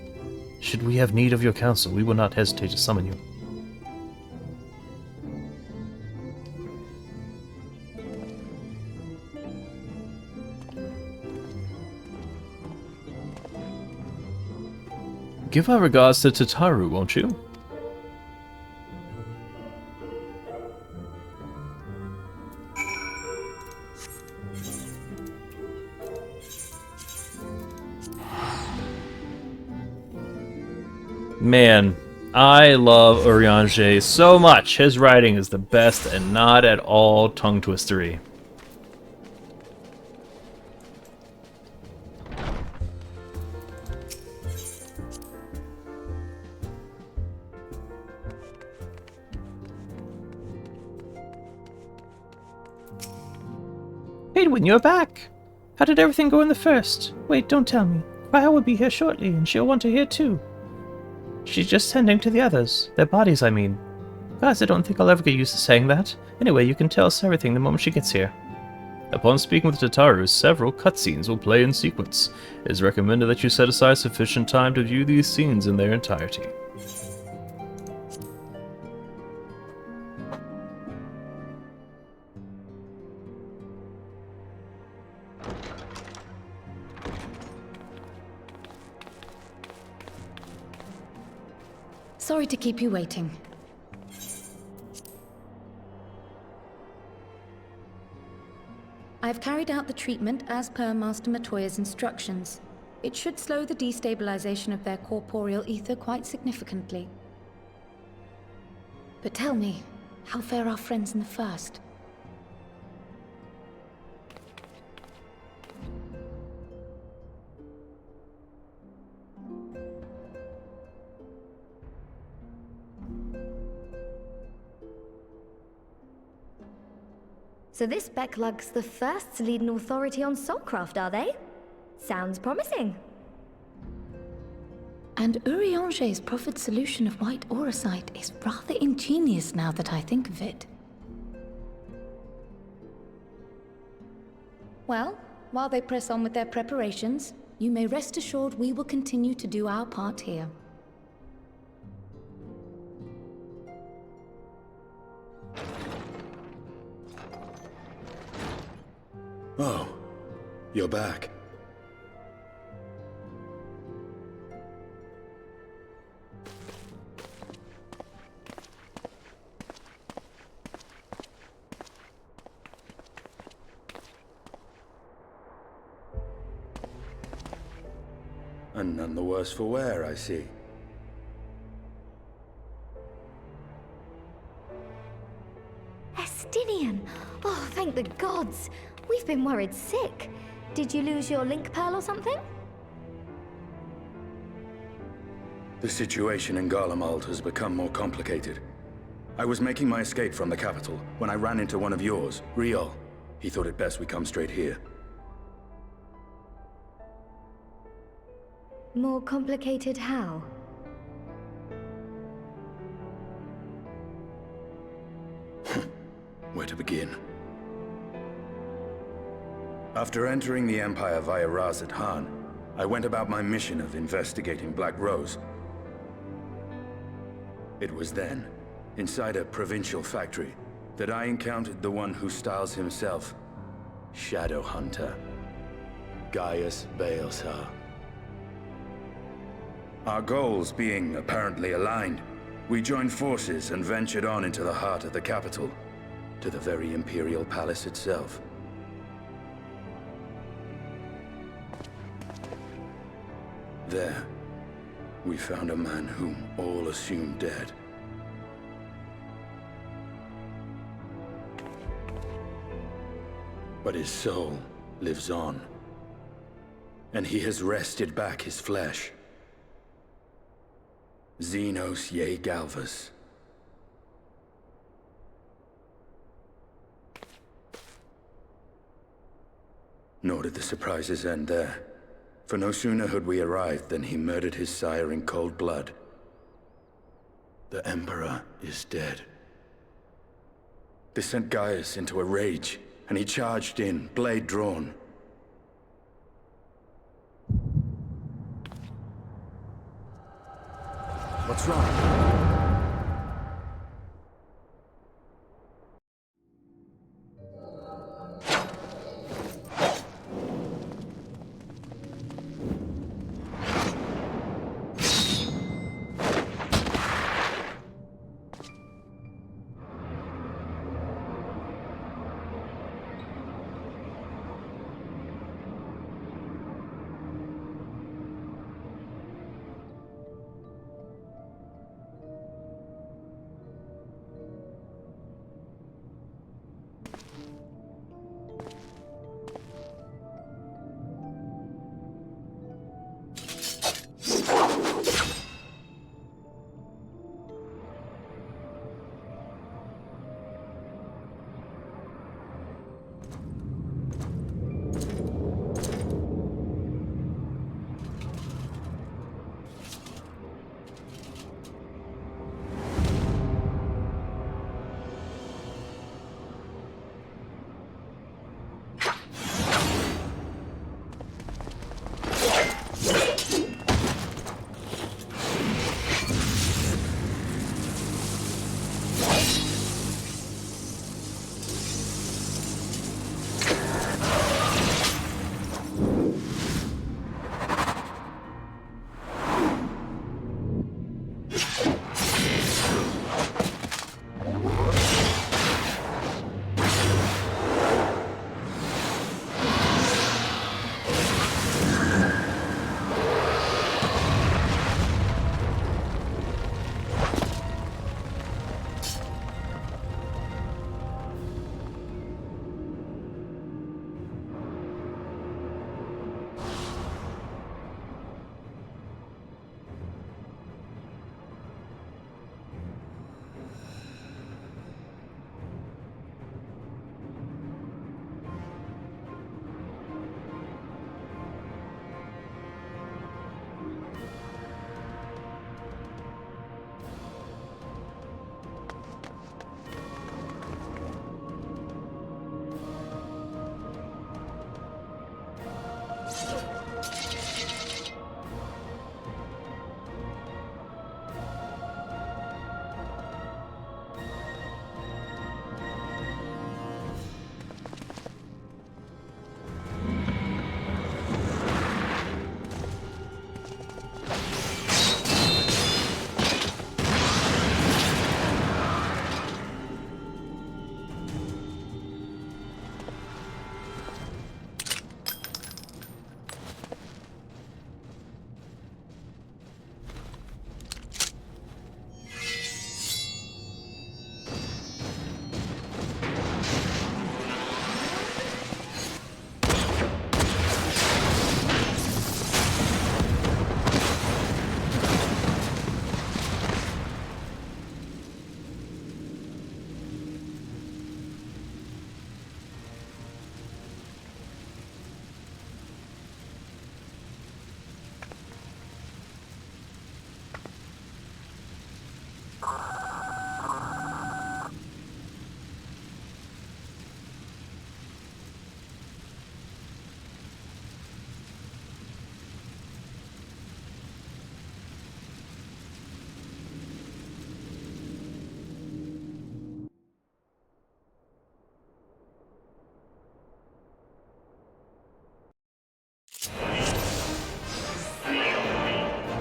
Should we have need of your counsel, we will not hesitate to summon you. Give our regards to Tataru, won't you? Man, I love Urianger so much. His writing is the best and not at all tongue-twistery. Faedwin, you're back! How did everything go in the first? Wait, don't tell me. Kryl will be here shortly, and she'll want to hear too. She's just sending to the others. Their bodies, I mean. Guys, I don't think I'll ever get used to saying that. Anyway, you can tell us everything the moment she gets here. Upon speaking with Tataru, several cutscenes will play in sequence. It is recommended that you set aside sufficient time to view these scenes in their entirety. Sorry to keep you waiting. I've carried out the treatment as per Master Matoya's instructions. It should slow the destabilization of their corporeal ether quite significantly. But tell me, how fare our friends in the first? So this Becklug's the first to lead an authority on soulcraft, are they? Sounds promising. And Urianger's proffered solution of white auracite is rather ingenious now that I think of it. Well, while they press on with their preparations, you may rest assured we will continue to do our part here. Oh, you're back. And none the worse for wear, I see. Estinian! Oh, thank the gods! We've been worried sick. Did you lose your link pearl or something? The situation in Garlemald has become more complicated. I was making my escape from the capital when I ran into one of yours, Riol. He thought it best we come straight here. More complicated how? Where to begin? After entering the Empire via Razat Han, I went about my mission of investigating Black Rose. It was then, inside a provincial factory, that I encountered the one who styles himself Shadow Hunter, Gaius Baelsar. Our goals being apparently aligned, we joined forces and ventured on into the heart of the capital, to the very Imperial Palace itself. There, we found a man whom all assumed dead. But his soul lives on, and he has wrested back his flesh. Xenos Ye Galvas. Nor did the surprises end there, for no sooner had we arrived than he murdered his sire in cold blood. The Emperor is dead. This sent Gaius into a rage, and he charged in, blade drawn. What's wrong?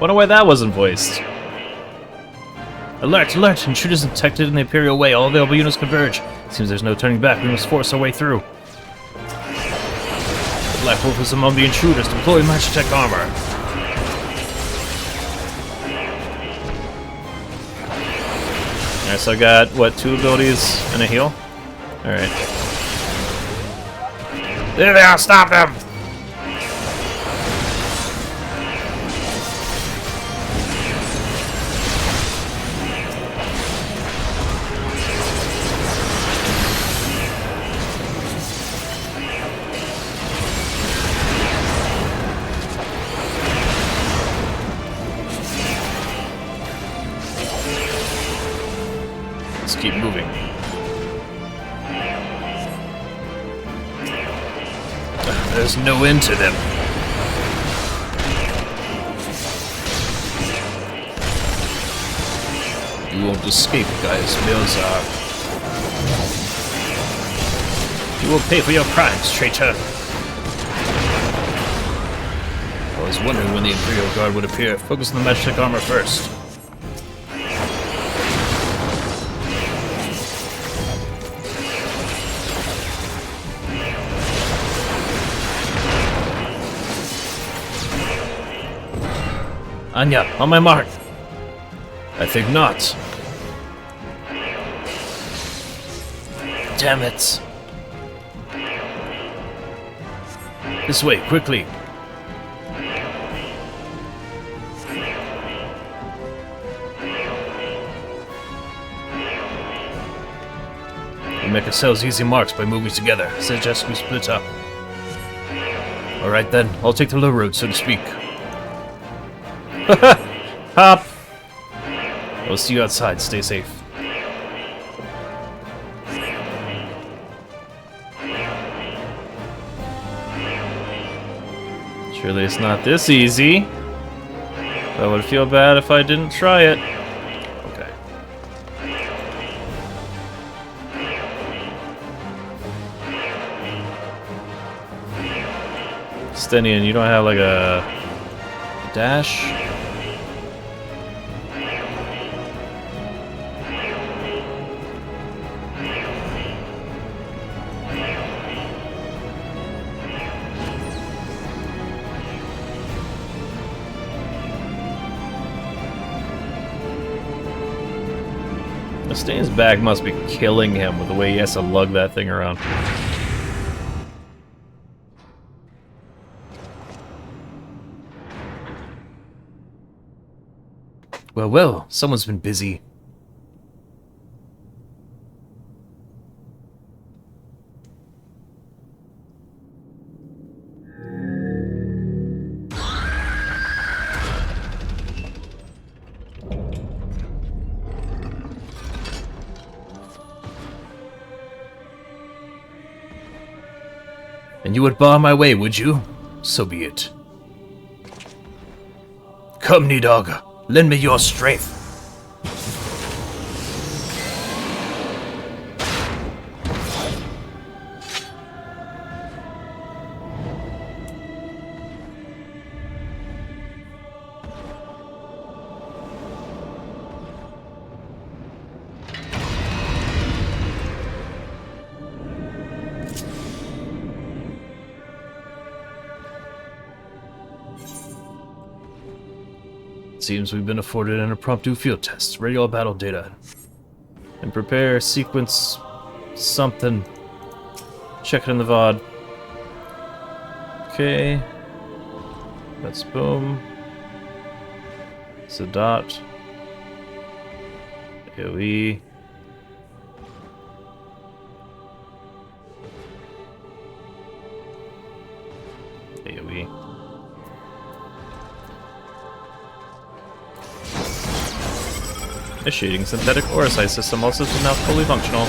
Wonder why that wasn't voiced. Alert, alert! Intruders detected in the Imperial Way. All available units converge. Seems there's no turning back. We must force our way through. The Black Wolf is among the intruders. Deploy Magitech armor. Alright, so I got, what, 2 abilities and a heal? Alright. There they are! Stop them! Let's keep moving. There's no end to them. You won't escape, guys. Milzar. You will pay for your crimes, traitor. I was wondering when the Imperial Guard would appear. Focus on the Magitech armor first. Anya, on my mark. I think not. Damn it. This way, quickly. We make ourselves easy marks by moving together. Suggest we split up. Alright then, I'll take the low road, so to speak. Hop! I'll see you outside. Stay safe. Surely it's not this easy. I would feel bad if I didn't try it. Okay. Stenian, you don't have like a dash? Stain's back must be killing him with the way he has to lug that thing around. Well, well, someone's been busy. And you would bar my way, would you? So be it. Come, Nidog. Lend me your strength. Seems we've been afforded an impromptu field test. Ready all battle data. And prepare sequence something. Check it in the VOD. Okay. That's boom. Sadat. AoE. AoE. Initiating synthetic Orosite system. All systems now fully functional.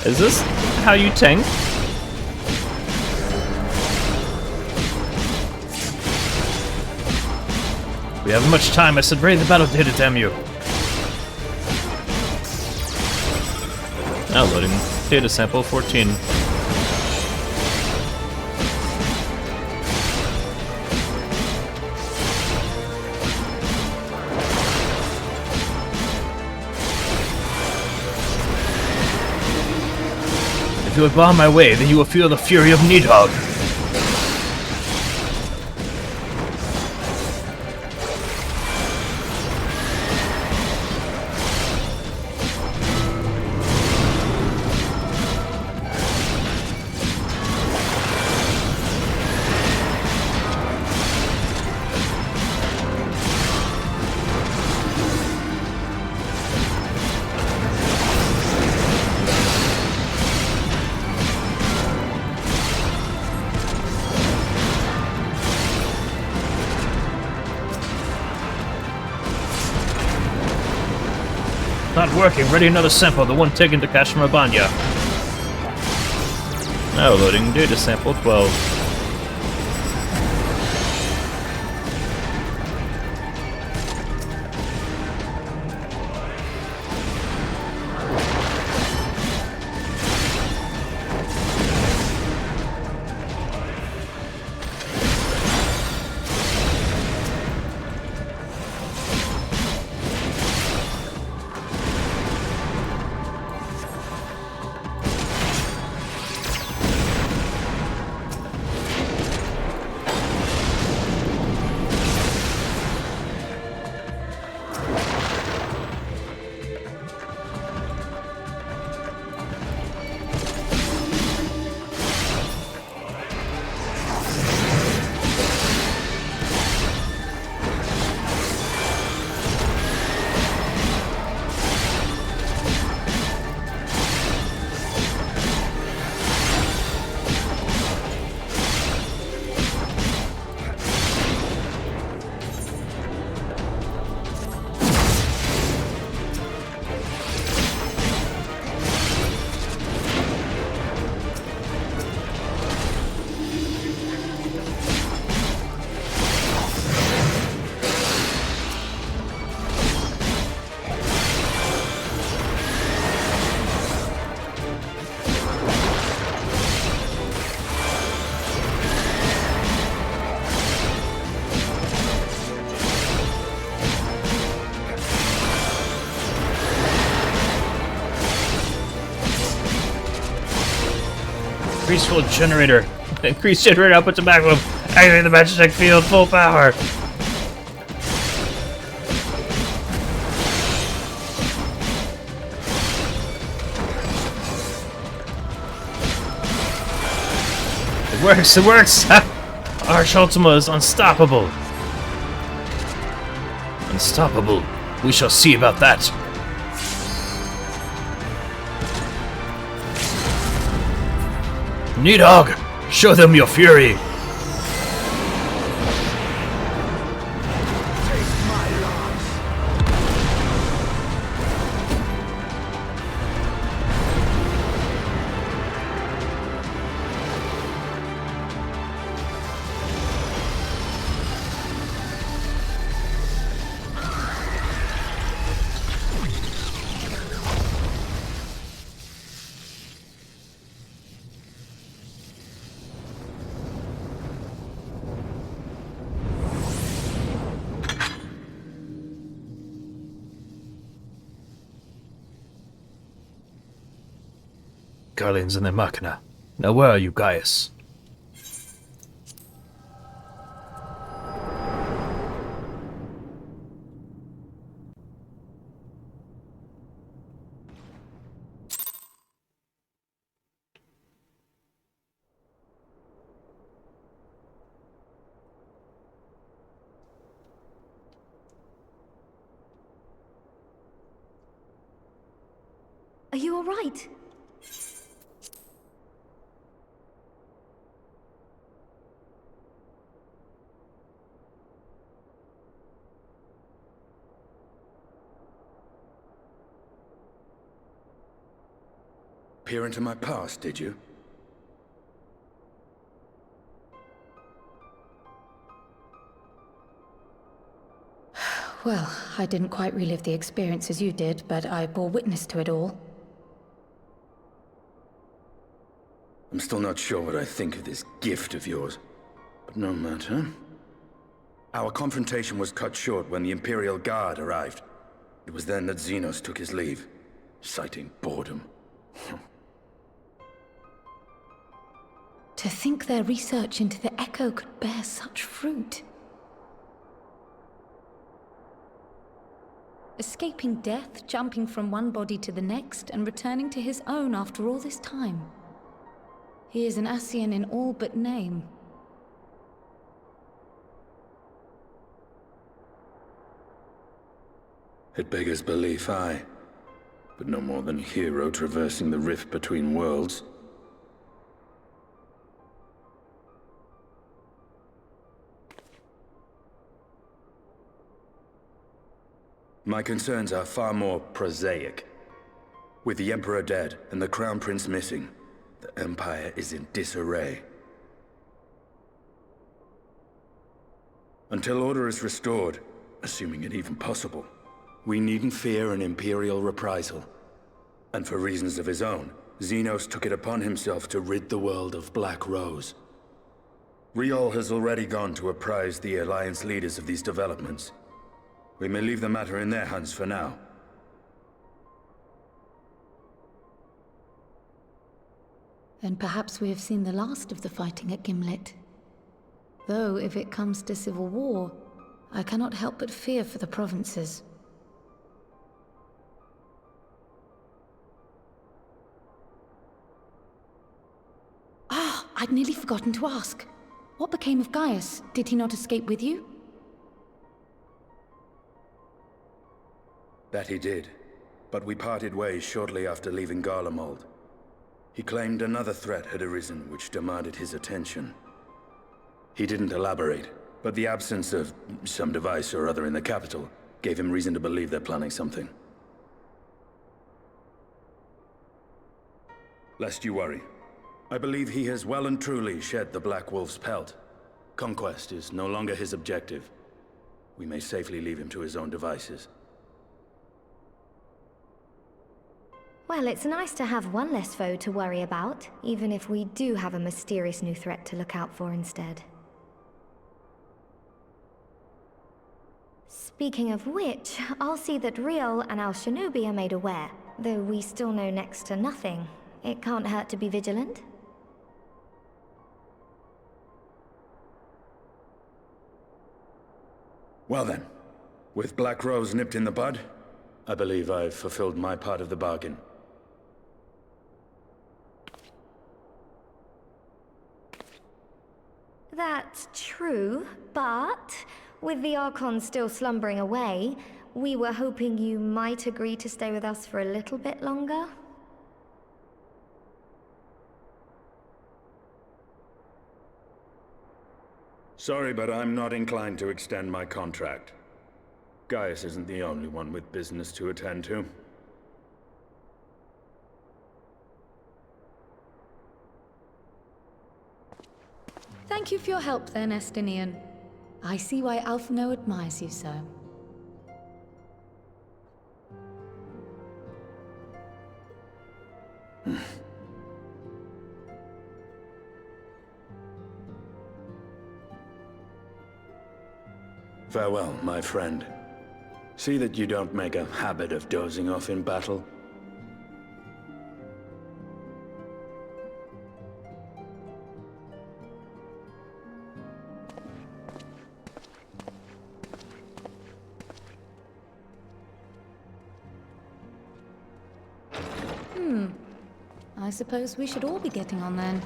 Is this how you tank? We haven't much time. I said ready the battle data, damn you. Now loading. Data sample 14. If you would bar my way, then you will feel the fury of Nidhogg. Not working. Ready another sample, the one taken to cache from Abanya. Now loading data sample 12. Increase full generator. Increase generator output to maximum. Activate the magnetic field full power. It works, it works! Arch Ultima is unstoppable. Unstoppable. We shall see about that. Nidhogg, show them your fury. Guardians and their Machina. Now where are you, Gaius? you alright? Peer into my past, did you? Well, I didn't quite relive the experience as you did, but I bore witness to it all. I'm still not sure what I think of this gift of yours, but no matter. Our confrontation was cut short when the Imperial Guard arrived. It was then that Xenos took his leave, citing boredom. To think their research into the Echo could bear such fruit. Escaping death, jumping from one body to the next, and returning to his own after all this time. He is an Ascian in all but name. It beggars belief, aye. But no more than a hero traversing the rift between worlds. My concerns are far more prosaic. With the Emperor dead and the Crown Prince missing, the Empire is in disarray. Until order is restored, assuming it even possible, we needn't fear an Imperial reprisal. And for reasons of his own, Xenos took it upon himself to rid the world of Black Rose. Riol has already gone to apprise the Alliance leaders of these developments. We may leave the matter in their hands for now. Then perhaps we have seen the last of the fighting at Gimlet. Though, if it comes to civil war, I cannot help but fear for the provinces. Ah, I'd nearly forgotten to ask. What became of Gaius? Did he not escape with you? That he did, but we parted ways shortly after leaving Garlemald. He claimed another threat had arisen which demanded his attention. He didn't elaborate, but the absence of some device or other in the capital gave him reason to believe they're planning something. Lest you worry, I believe he has well and truly shed the Black Wolf's pelt. Conquest is no longer his objective. We may safely leave him to his own devices. Well, it's nice to have one less foe to worry about, even if we do have a mysterious new threat to look out for instead. Speaking of which, I'll see that Riol and Al Shinobi are made aware. Though we still know next to nothing, it can't hurt to be vigilant. Well then, with Black Rose nipped in the bud, I believe I've fulfilled my part of the bargain. That's true, but with the Archon still slumbering away, we were hoping you might agree to stay with us for a little bit longer. Sorry, but I'm not inclined to extend my contract. Gaius isn't the only one with business to attend to. Thank you for your help then, Estinian. I see why Alphino admires you so. Farewell, my friend. See that you don't make a habit of dozing off in battle. I suppose we should all be getting on then.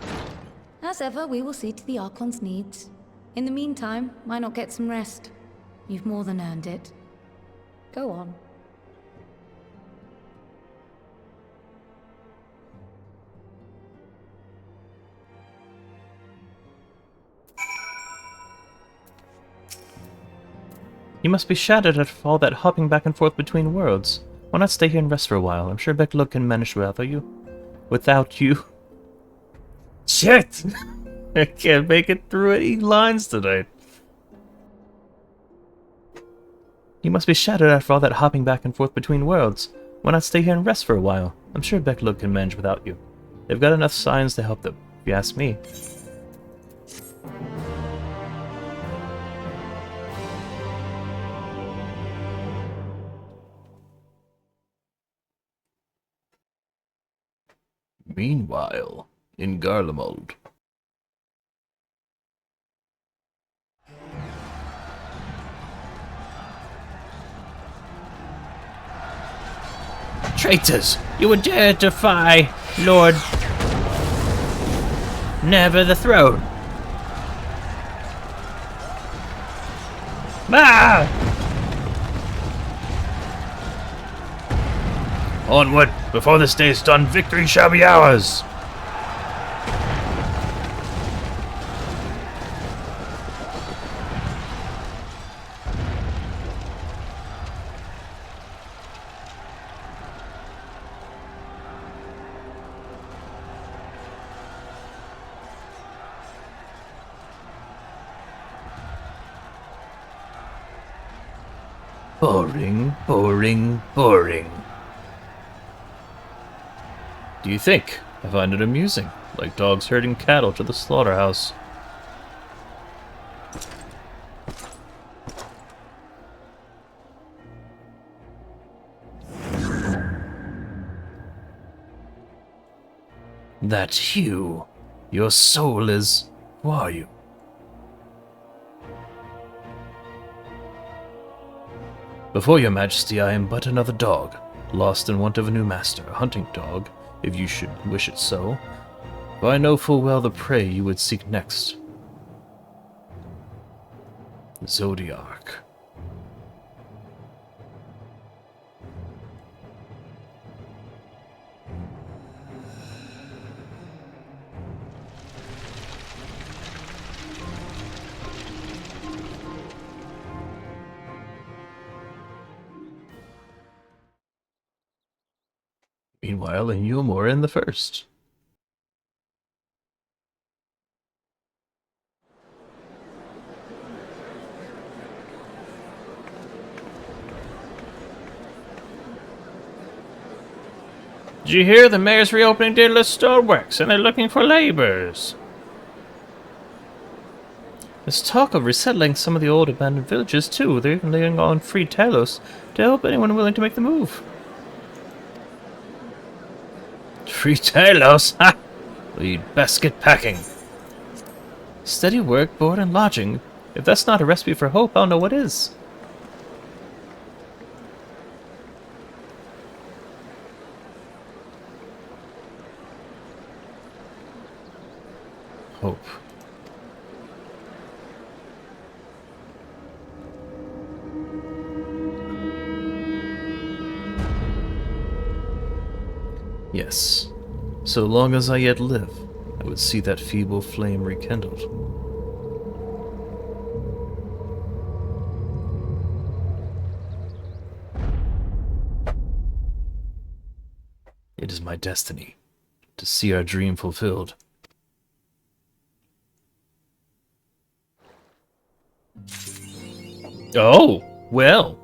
As ever, we will see to the Archon's needs. In the meantime, why not get some rest? You've more than earned it. Go on. You must be shattered after all that hopping back and forth between worlds. Why not stay here and rest for a while? I'm sure Becklook can manage without you. Without you. Shit! I can't make it through any lines tonight. You must be shattered after all that hopping back and forth between worlds. Why not stay here and rest for a while? I'm sure Becklook can manage without you. They've got enough signs to help them, if you ask me. Meanwhile, in Garlemald. Traitors! You would dare defy Lord... Never the throne! Ah! Onward! Before this day is done, victory shall be ours! Boring, boring, boring. Do you think? I find it amusing, like dogs herding cattle to the slaughterhouse. That you, your soul is... Who are you? Before your majesty, I am but another dog, lost in want of a new master, a hunting dog, if you should wish it so. For I know full well the prey you would seek next. Zodiac. Meanwhile, in Yulmore in the first. Did you hear the mayor's reopening Daedalus stoneworks and they're looking for laborers? There's talk of resettling some of the old abandoned villages too. They're even laying on free Talos to help anyone willing to make the move. Free Talos? Ha! We'd best get packing. Steady work, board, and lodging. If that's not a recipe for hope, I don't know what is. Hope. Yes. So long as I yet live, I would see that feeble flame rekindled. It is my destiny to see our dream fulfilled. Oh, well.